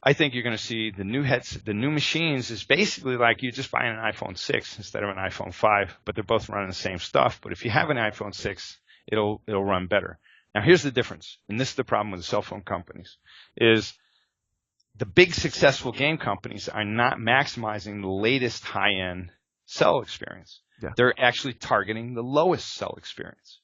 I think you're going to see the new machines is basically like you just buying an iPhone 6 instead of an iPhone 5, but they're both running the same stuff. But if you have an iPhone 6, it'll run better. Now here's the difference, and this is the problem with the cell phone companies, is the big successful game companies are not maximizing the latest high-end cell experience. Yeah. They're actually targeting the lowest cell experience.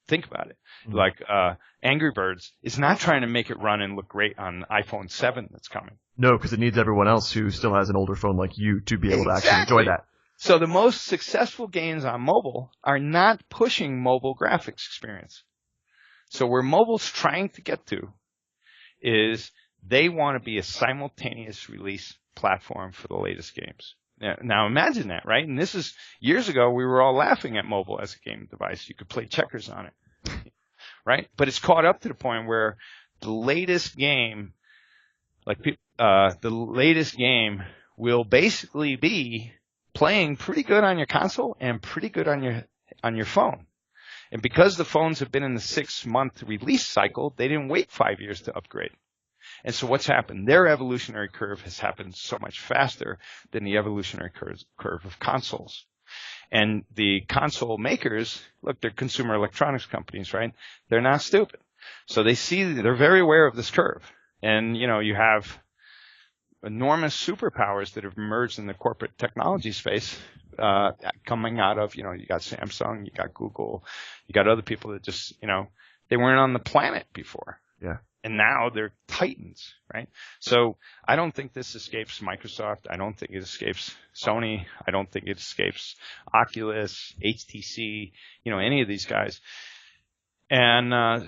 Think about it. Mm-hmm. Like Angry Birds is not trying to make it run and look great on iPhone 7 that's coming. No, because it needs everyone else who still has an older phone like you to be able to actually enjoy that. So the most successful games on mobile are not pushing mobile graphics experience. So where mobile's trying to get to is they want to be a simultaneous release platform for the latest games. Now imagine that, right? And this is years ago we were all laughing at mobile as a game device. You could play checkers on it, right? But it's caught up to the point where the latest game, the latest game will basically be playing pretty good on your console and pretty good on your phone. And because the phones have been in the 6-month release cycle, they didn't wait 5 years to upgrade. And so what's happened? Their evolutionary curve has happened so much faster than the evolutionary curve of consoles. And the console makers, look, they're consumer electronics companies, right? They're not stupid. So they're very aware of this curve. And, you have enormous superpowers that have emerged in the corporate technology space, coming out of, you got Samsung, you got Google, you got other people that just, they weren't on the planet before. Yeah. And now they're titans, right? So I don't think this escapes Microsoft. I don't think it escapes Sony. I don't think it escapes Oculus, HTC, any of these guys. And I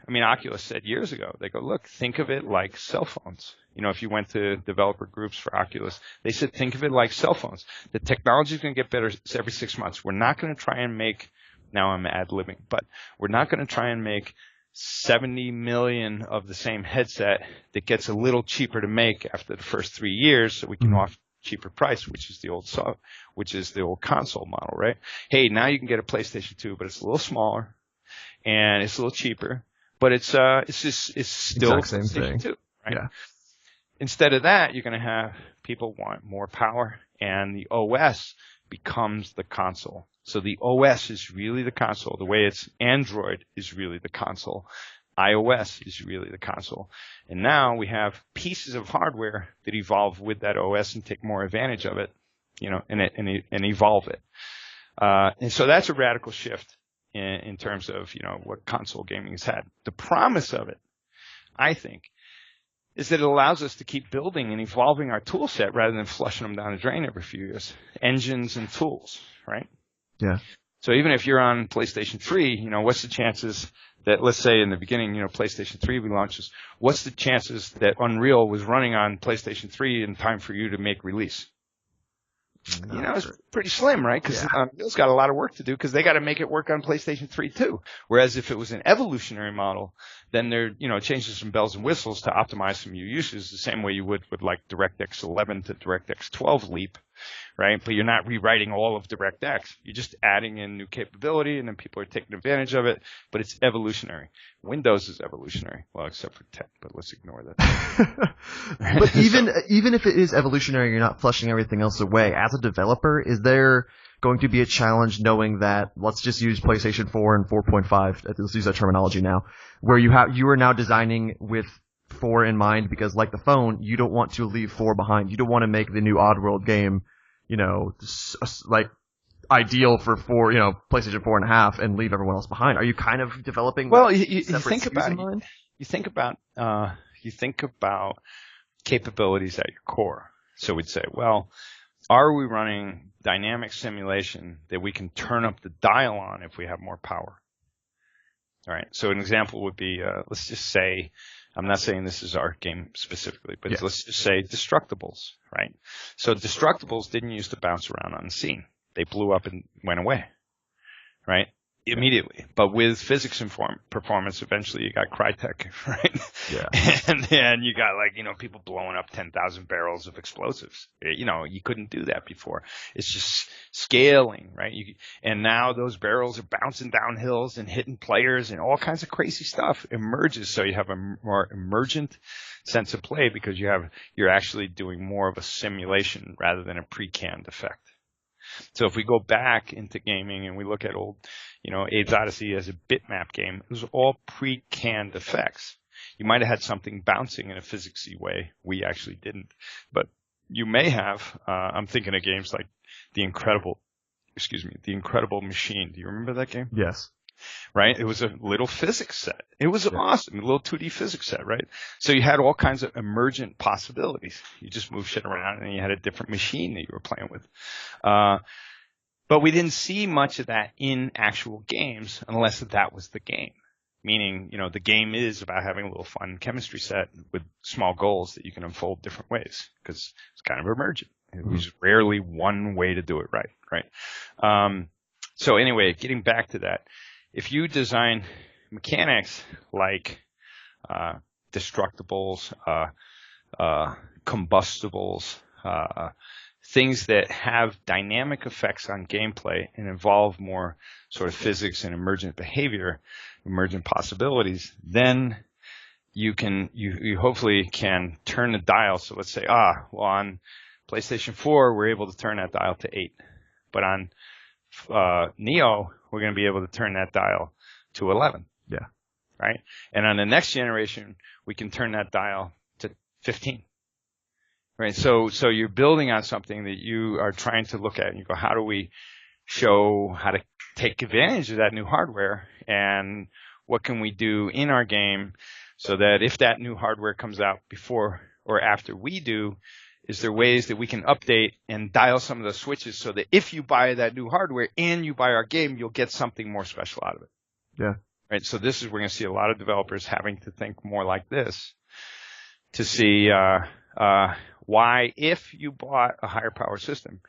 mean, Oculus said years ago, they go, look, think of it like cell phones. If you went to developer groups for Oculus, they said, think of it like cell phones. The technology is going to get better every 6 months. We're not going to try and make, now I'm ad-libbing, but we're not going to try and make 70 million of the same headset that gets a little cheaper to make after the first 3 years so we can offer cheaper price, which is the old console model, right? Hey, now you can get a PlayStation 2, but it's a little smaller and it's a little cheaper, but it's still the same thing, 2, right? Yeah. Instead of that, you're going to have people want more power, and the OS becomes the console. So the OS is really the console. The way it's Android is really the console. iOS is really the console. And now we have pieces of hardware that evolve with that OS and take more advantage of it, and evolve it. And so that's a radical shift in terms of, what console gaming has had. The promise of it, I think, is that it allows us to keep building and evolving our tool set rather than flushing them down the drain every few years. Engines and tools, right? Yeah. So even if you're on PlayStation 3, what's the chances that, let's say in the beginning, PlayStation 3 launches, what's the chances that Unreal was running on PlayStation 3 in time for you to make release? It's pretty slim, right? Because Unreal's got a lot of work to do because they got to make it work on PlayStation 3 too. Whereas if it was an evolutionary model, then there, changes some bells and whistles to optimize some new uses the same way you would with like DirectX 11 to DirectX 12 leap, right? But you're not rewriting all of DirectX. You're just adding in new capability, and then people are taking advantage of it. But it's evolutionary. Windows is evolutionary, well, except for tech. But let's ignore that. But even if it is evolutionary, you're not flushing everything else away. As a developer, is there going to be a challenge knowing that, let's just use PlayStation 4 and 4.5, let's use that terminology now, where you are now designing with 4 in mind, because like the phone, you don't want to leave 4 behind. You don't want to make the new Oddworld game, like ideal for 4, PlayStation 4.5 and leave everyone else behind. Are you kind of developing? Well, you think about capabilities at your core. So we'd say, well, are we running dynamic simulation that we can turn up the dial on if we have more power? All right. So an example would be, let's just say, I'm not saying this is our game specifically, but let's just say Destructibles, right? So Destructibles didn't used to bounce around on the scene. They blew up and went away, right? Immediately. But with physics and performance, eventually you got Crytek, right? Yeah. And then you got people blowing up 10,000 barrels of explosives. You couldn't do that before. It's just scaling, right? And now those barrels are bouncing down hills and hitting players and all kinds of crazy stuff emerges. So you have a more emergent sense of play because you're actually doing more of a simulation rather than a pre-canned effect. So if we go back into gaming and we look at old, Abe's Odyssey as a bitmap game, it was all pre-canned effects. You might have had something bouncing in a physicsy way. We actually didn't. But you may have, I'm thinking of games like The Incredible Machine. Do you remember that game? Yes. Right? It was a little physics set. It was awesome. A little 2D physics set, right? So you had all kinds of emergent possibilities. You just moved shit around and you had a different machine that you were playing with. But we didn't see much of that in actual games unless that was the game. Meaning, the game is about having a little fun chemistry set with small goals that you can unfold different ways because it's kind of emergent. There's rarely one way to do it right? So anyway, getting back to that. If you design mechanics like destructibles, combustibles, things that have dynamic effects on gameplay and involve more sort of physics and emergent behavior, emergent possibilities, then you hopefully can turn the dial. So let's say, on PlayStation 4, we're able to turn that dial to 8. But on Neo, we're going to be able to turn that dial to 11. Yeah. Right? And on the next generation, we can turn that dial to 15. Right? So you're building on something that you are trying to look at and you go, how do we show how to take advantage of that new hardware and what can we do in our game so that if that new hardware comes out before or after we do, is there ways that we can update and dial some of the switches so that if you buy that new hardware and you buy our game, you'll get something more special out of it. Yeah. Right. So we're going to see a lot of developers having to think more like this to see why, if you bought a higher power system,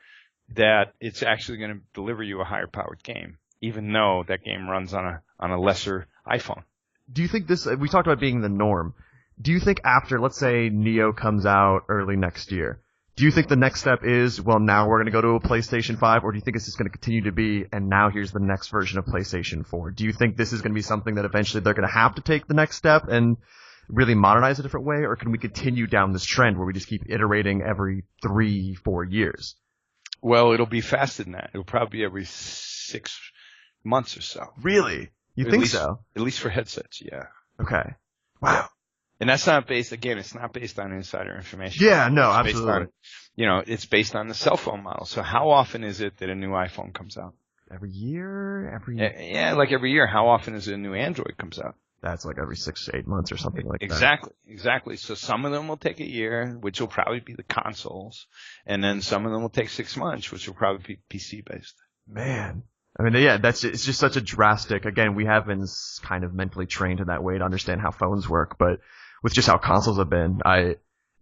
that it's actually going to deliver you a higher powered game, even though that game runs on a lesser iPhone. Do you think we talked about being the norm. Do you think after, let's say, Neo comes out early next year, do you think the next step is, well, now we're going to go to a PlayStation 5, or do you think it's just going to continue to be, and now here's the next version of PlayStation 4? Do you think this is going to be something that eventually they're going to have to take the next step and really modernize a different way, or can we continue down this trend where we just keep iterating every 3-4 years? Well, it'll be faster than that. It'll probably be every 6 months or so. Really? You think so? At least for headsets, yeah. Okay. Wow. Yeah. And that's not based, again, it's not based on insider information. Yeah, no, it's absolutely. Based on, it's based on the cell phone model. So how often is it that a new iPhone comes out? Every year? Yeah, like every year. How often is it a new Android comes out? That's like every 6 to 8 months or something like that. Exactly. So some of them will take a year, which will probably be the consoles. And then some of them will take 6 months, which will probably be PC based. Man. I mean, yeah, it's just such a drastic, again, we have been kind of mentally trained in that way to understand how phones work, but with just how consoles have been,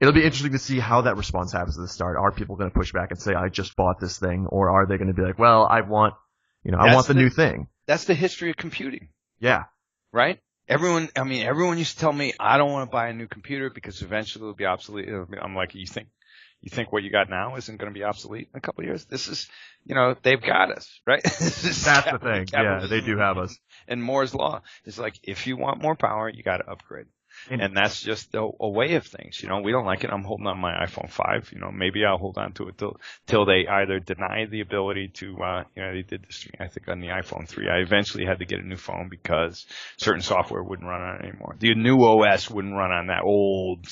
it'll be interesting to see how that response happens at the start. Are people going to push back and say, I just bought this thing? Or are they going to be like, well, I want the new thing? That's the history of computing. Yeah. Right? Everyone used to tell me, I don't want to buy a new computer because eventually it'll be obsolete. I'm like, you think what you got now isn't going to be obsolete in a couple of years? This is, they've got us, right? That's the thing. Yeah, they do have us. And Moore's law is like, if you want more power, you got to upgrade. And that's just a way of things. We don't like it. I'm holding on my iPhone 5. Maybe I'll hold on to it till they either deny the ability to, they did this to me, I think, on the iPhone 3. I eventually had to get a new phone because certain software wouldn't run on it anymore. The new OS wouldn't run on that old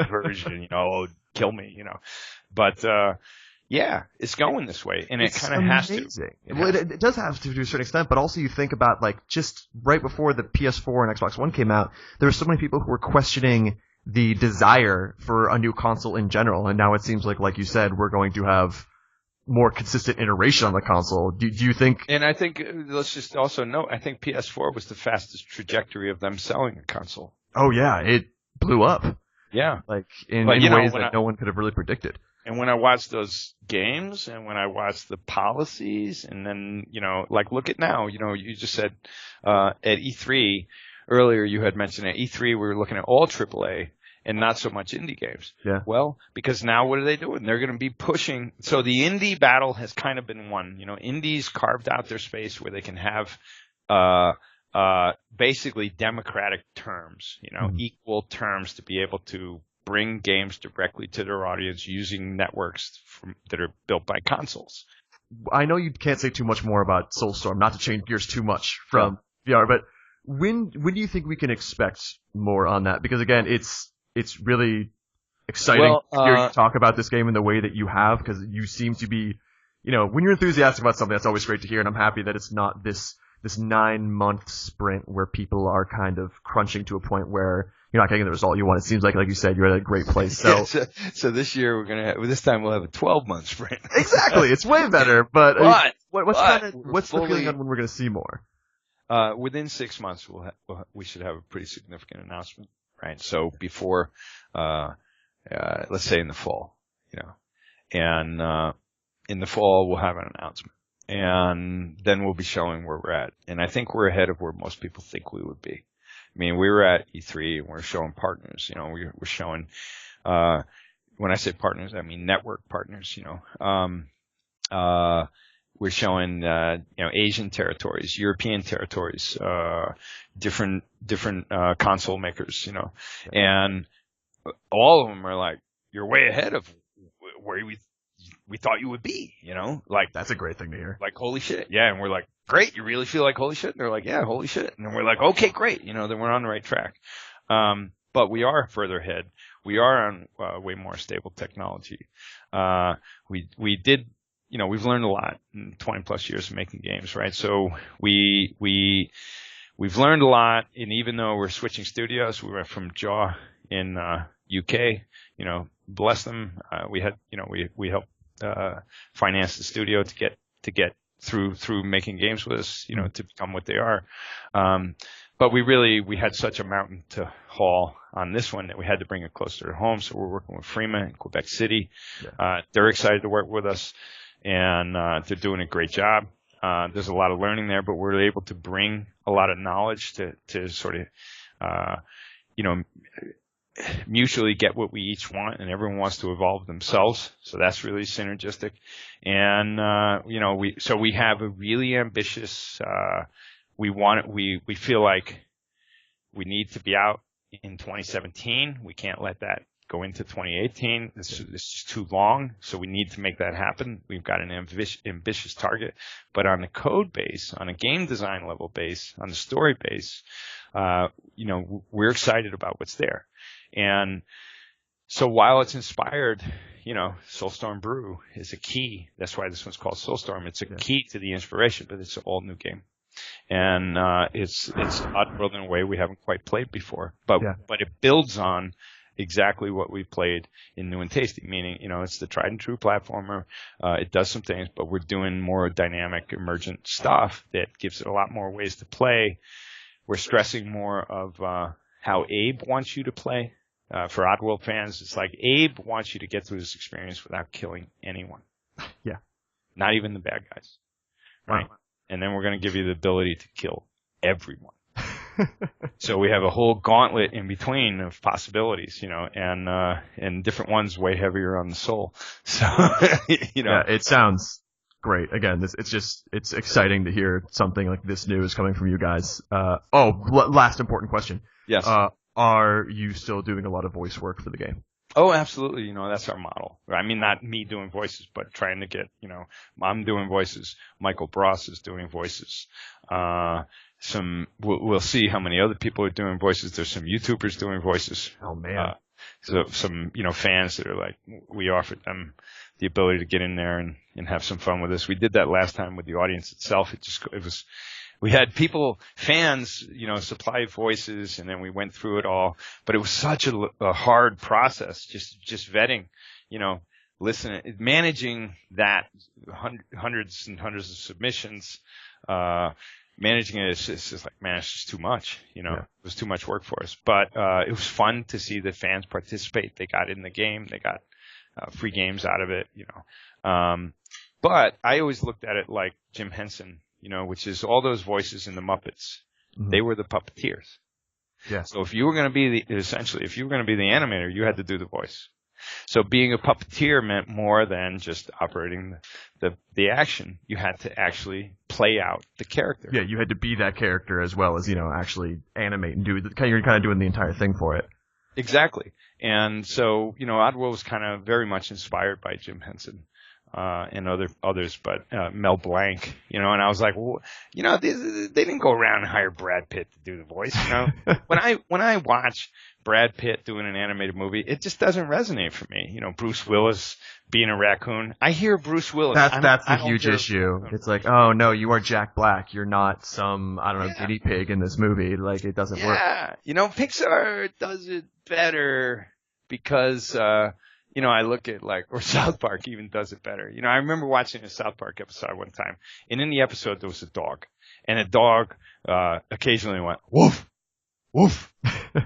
version, kill me, But, yeah, it's going this way, and it kind of has to. Well, it does have to a certain extent, but also you think about, like, just right before the PS4 and Xbox One came out, there were so many people who were questioning the desire for a new console in general, and now it seems like you said, we're going to have more consistent iteration on the console. Do you think? And I think let's just also note, I think PS4 was the fastest trajectory of them selling a console. Oh yeah, it blew up. Yeah, like in ways that no one could have really predicted. And when I watched those games, and when I watched the policies, and then like look at now, you just said at E3 earlier, you had mentioned at E3 we were looking at all AAA. And not so much indie games. Yeah. Well, because now what are they doing? They're going to be pushing. So the indie battle has kind of been won. Indies carved out their space where they can have basically democratic terms, equal terms to be able to bring games directly to their audience using networks that are built by consoles. I know you can't say too much more about Soulstorm, not to change gears too much from VR, but when do you think we can expect more on that? Because again, it's really exciting to hear you talk about this game in the way that you have, because you seem to be, when you're enthusiastic about something, that's always great to hear, and I'm happy that it's not this 9-month sprint where people are kind of crunching to a point where you're not getting the result you want. It seems like you said, you're at a great place. So, so this year this time we'll have a 12-month sprint. Exactly, it's way better. But what's the feeling on when we're going to see more? Within 6 months, we should have a pretty significant announcement. Right. So before, let's say in the fall, and in the fall we'll have an announcement, and then we'll be showing where we're at. And I think we're ahead of where most people think we would be. I mean, we were at E3 and we're showing partners. We're showing. When I say partners, I mean network partners. We're showing, Asian territories, European territories, different console makers, and all of them are like, you're way ahead of where we thought you would be, like that's a great thing to hear. Like, holy shit. Yeah. And we're like, great. You really feel like holy shit? And they're like, yeah, holy shit. And then we're like, okay, great. Then we're on the right track. But we are further ahead. We are on way more stable technology. We did. We've learned a lot in 20 plus years of making games, right? So we've learned a lot, and even though we're switching studios, we went from Jaw in UK, bless them. We had, we helped finance the studio to get through making games with us, to become what they are. But we had such a mountain to haul on this one that we had to bring it closer to home. So we're working with Fremont in Quebec City. Yeah. They're excited to work with us. And they're doing a great job. There's a lot of learning there, but we're able to bring a lot of knowledge to sort of, mutually get what we each want, and everyone wants to evolve themselves. So that's really synergistic. And we have a really ambitious. We feel like we need to be out in 2017. We can't let that go into 2018. This is too long, so we need to make that happen. We've got an ambitious target, but on the code base, on a game design level base, on the story base, we're excited about what's there. And so while it's inspired, Soulstorm Brew is a key. That's why this one's called Soulstorm. It's a key to the inspiration, but it's an all new game. And it's Oddworld in a way we haven't quite played before, but it builds on exactly what we played in New and Tasty, meaning, it's the tried and true platformer. It does some things, but we're doing more dynamic emergent stuff that gives it a lot more ways to play. We're stressing more of how Abe wants you to play. For Oddworld fans, it's like Abe wants you to get through this experience without killing anyone. Yeah. Not even the bad guys. Right? Wow. And then we're going to give you the ability to kill everyone. So we have a whole gauntlet in between of possibilities, and different ones way heavier on the soul. So, Yeah, it sounds great. Again, it's exciting to hear something like this news coming from you guys. Last important question. Yes. Are you still doing a lot of voice work for the game? Oh, absolutely. That's our model. I mean, not me doing voices, but trying to get, I'm doing voices. Michael Bross is doing voices. We'll see how many other people are doing voices. There's some YouTubers doing voices. Oh man. So some, fans that are like, we offered them the ability to get in there and have some fun with us. We did that last time with the audience itself. We had fans, supply voices, and then we went through it all. But it was such a hard process, just vetting, managing that hundreds and hundreds of submissions, managing it is just like, man, it's just too much, It was too much work for us. But it was fun to see the fans participate. They got in the game. They got free games out of it, But I always looked at it like Jim Henson, which is all those voices in the Muppets. Mm-hmm. They were the puppeteers. Yeah. So if you were going to be the animator, you had to do the voice. So being a puppeteer meant more than just operating the action. You had to actually play out the character. Yeah, you had to be that character as well as, actually animate and do you're kind of doing the entire thing for it. Exactly. And so, Oddworld was kind of very much inspired by Jim Henson. And others, but Mel Blanc, and I was like, well, they didn't go around and hire Brad Pitt to do the voice, When I watch Brad Pitt doing an animated movie, it just doesn't resonate for me. Bruce Willis being a raccoon. I hear Bruce Willis. That's the huge issue. It's like, oh no, you are Jack Black. You're not some, guinea pig in this movie. Like, it doesn't work. Yeah, Pixar does it better because. I look at or South Park even does it better. I remember watching a South Park episode one time, and in the episode there was a dog, and the dog occasionally went woof, woof,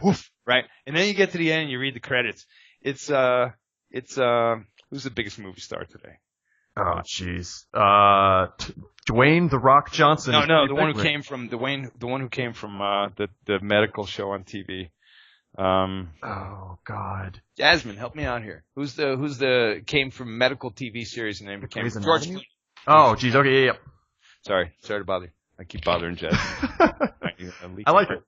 woof, right? And then you get to the end and you read the credits. It's who's the biggest movie star today? Oh, jeez. Dwayne "The Rock" Johnson. No, the one who came from the medical show on TV. Oh God. Jasmine, help me out here. Who's the came from medical TV series and then became George Clooney? Oh, geez. Okay, yeah. Sorry to bother you. I keep bothering Jasmine. I like it.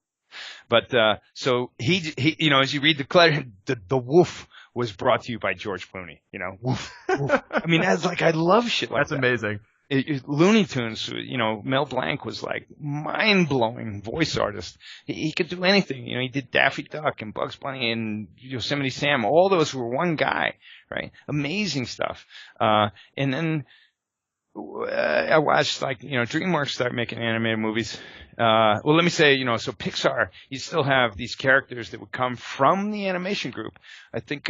But so he as you read the credit, the woof was brought to you by George Clooney. Woof, woof. I mean, I love shit like that. That's amazing. Looney Tunes, Mel Blanc was like mind-blowing voice artist. He could do anything. He did Daffy Duck and Bugs Bunny and Yosemite Sam. All those were one guy, right? Amazing stuff. And then I watched DreamWorks start making animated movies. Well, let me say, so Pixar, you still have these characters that would come from the animation group. I think,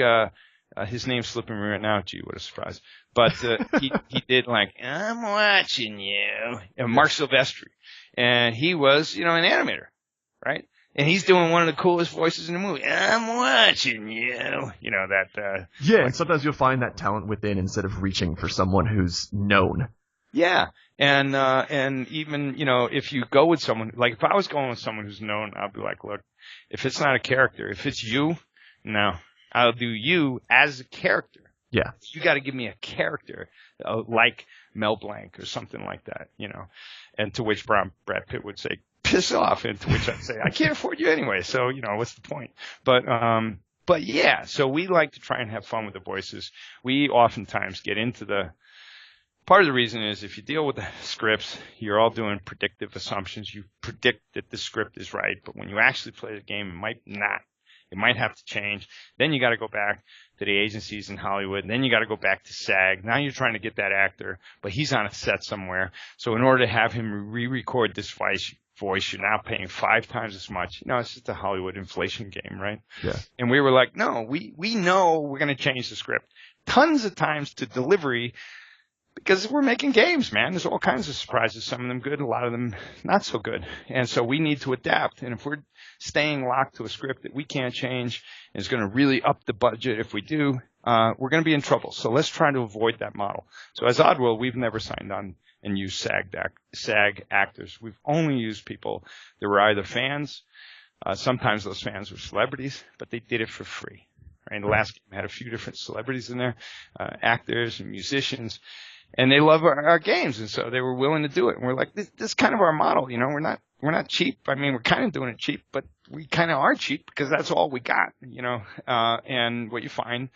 his name's slipping me right now. Gee, what a surprise. But he did I'm watching you. And Mark Silvestri. And he was, an animator, right? And he's doing one of the coolest voices in the movie. I'm watching you. Yeah, and sometimes you'll find that talent within instead of reaching for someone who's known. Yeah. And even, if you go with someone, if I was going with someone who's known, I'd be like, look, if it's not a character, if it's you, no. I'll do you as a character. Yeah. You got to give me a character like Mel Blanc or something like that, And to which Brad Pitt would say, piss off. And to which I'd say, I can't afford you anyway. So, what's the point? But yeah, so we like to try and have fun with the voices. We oftentimes get into part of the reason is if you deal with the scripts, you're all doing predictive assumptions. You predict that the script is right. But when you actually play the game, it might not. It might have to change. Then you got to go back to the agencies in Hollywood. Then you got to go back to SAG. Now you're trying to get that actor, but he's on a set somewhere. So in order to have him re-record this voice, you're now paying 5 times as much. It's just a Hollywood inflation game, right? Yeah. And we were like, no, we know we're going to change the script. Tons of times to delivery because we're making games, man. There's all kinds of surprises. Some of them good, a lot of them not so good. And so we need to adapt. And if we're staying locked to a script that we can't change and is going to really up the budget if we do, we're going to be in trouble. So let's try to avoid that model. So as Oddworld, we've never signed on and used SAG actors. We've only used people that were either fans. Sometimes those fans were celebrities, but they did it for free. Right? The last game had a few different celebrities in there, actors and musicians. And they love our games, and so they were willing to do it. And we're like, this is kind of our model, We're not cheap. I mean, we're kind of doing it cheap, but we kind of are cheap because that's all we got, And what you find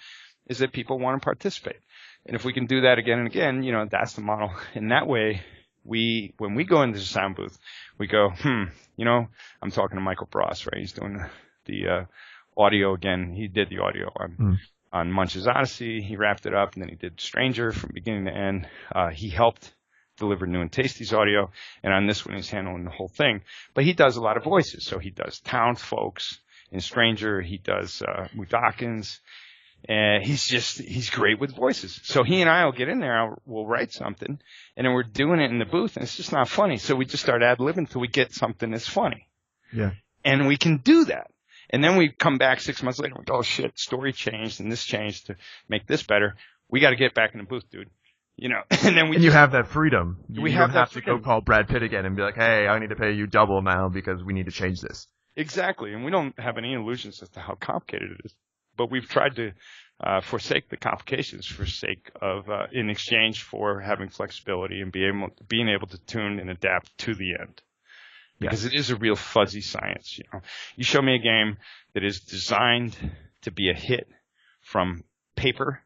is that people want to participate, and if we can do that again and again, that's the model. And that way, when we go into the sound booth, we go, I'm talking to Michael Bross, right? He's doing the audio again. He did the audio on Munch's Odyssey. He wrapped it up, and then he did Stranger from beginning to end. He helped deliver New and Tasty's audio, and on this one he's handling the whole thing. But he does a lot of voices, so he does town folks in Stranger. He does Moot Dawkins And he's great with voices. So he and I will get in there, we'll write something, and then we're doing it in the booth, and it's just not funny. So we just start ad-libbing until we get something that's funny. Yeah. And we can do that. And then we come back 6 months later and we go, oh shit, story changed and this changed to make this better. We got to get back in the booth, dude. You know, and then you have that freedom. We don't have to go call Brad Pitt again and be like, hey, I need to pay you double now because we need to change this. Exactly. And we don't have any illusions as to how complicated it is. But we've tried to forsake the complications for sake of, in exchange for having flexibility and being able to tune and adapt to the end. Because it is a real fuzzy science. You know, you show me a game that is designed to be a hit from paper,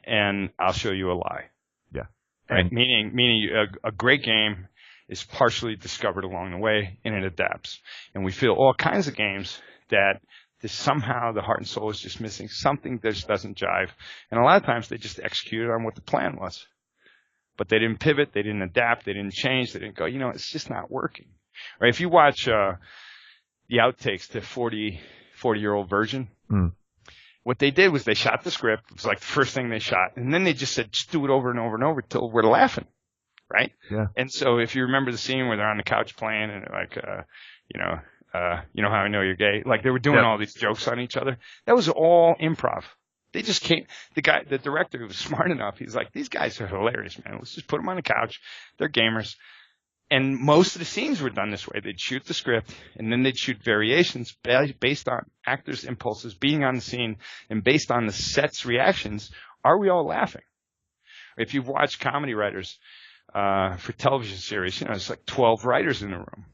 and I'll show you a lie. Yeah. Right. Meaning a great game is partially discovered along the way, and it adapts. And we feel all kinds of games that somehow the heart and soul is just missing. Something that just doesn't jive. And a lot of times they just executed on what the plan was. But they didn't pivot, they didn't adapt, they didn't change, they didn't go, it's just not working. Right? If you watch the outtakes to 40-year-old version, what they did was they shot the script. It was like the first thing they shot. And then they just said, just do it over and over and over till we're laughing. Right? Yeah. And so if you remember the scene where they're on the couch playing and they're like, you know how I know you're gay? Like they were doing all these jokes on each other. That was all improv. They just came. The director who was smart enough, he's like, these guys are hilarious, man. Let's just put them on the couch. They're gamers. And most of the scenes were done this way. They'd shoot the script, and then they'd shoot variations based on actors' impulses being on the scene and based on the set's reactions. Are we all laughing? If you've watched comedy writers for television series, it's like 12 writers in the room.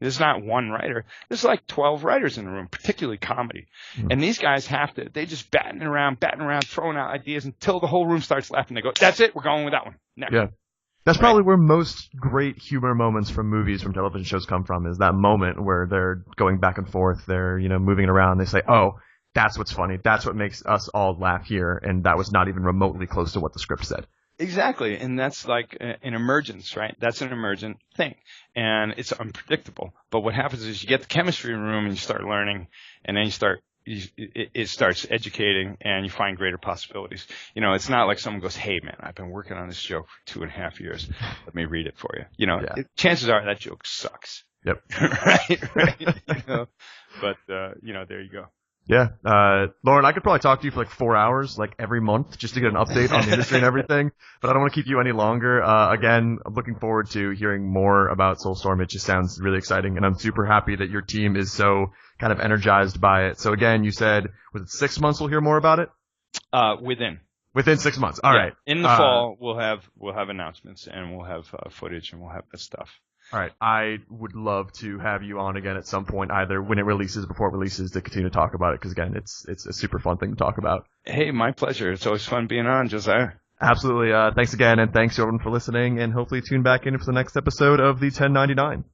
There's not one writer. There's like 12 writers in the room, particularly comedy. And these guys they just batting around, throwing out ideas until the whole room starts laughing. They go, that's it, we're going with that one. Next. Yeah. That's probably where most great humor moments from movies, from television shows come from, is that moment where they're going back and forth, they're, moving it around, they say, oh, that's what's funny, that's what makes us all laugh here, and that was not even remotely close to what the script said. Exactly, and that's like an emergence, right? That's an emergent thing, and it's unpredictable. But what happens is you get the chemistry room and you start learning, and then it starts educating, and you find greater possibilities. It's not like someone goes, hey, man, I've been working on this joke for 2.5 years. Let me read it for you. Chances are that joke sucks. Yep. right? But, there you go. Yeah. Lorne, I could probably talk to you for like 4 hours, like every month, just to get an update on the industry and everything, but I don't want to keep you any longer. Again, I'm looking forward to hearing more about Soulstorm. It just sounds really exciting, and I'm super happy that your team is so kind of energized by it. So again, you said, was it 6 months we'll hear more about it? Within 6 months. All right. In the fall, we'll have announcements, and we'll have footage, and we'll have that stuff. All right. I would love to have you on again at some point, either when it releases, before it releases, to continue to talk about it, because again, it's a super fun thing to talk about. Hey, my pleasure. It's always fun being on, Josiah. Absolutely. Thanks again, and thanks to everyone for listening, and hopefully tune back in for the next episode of the 1099.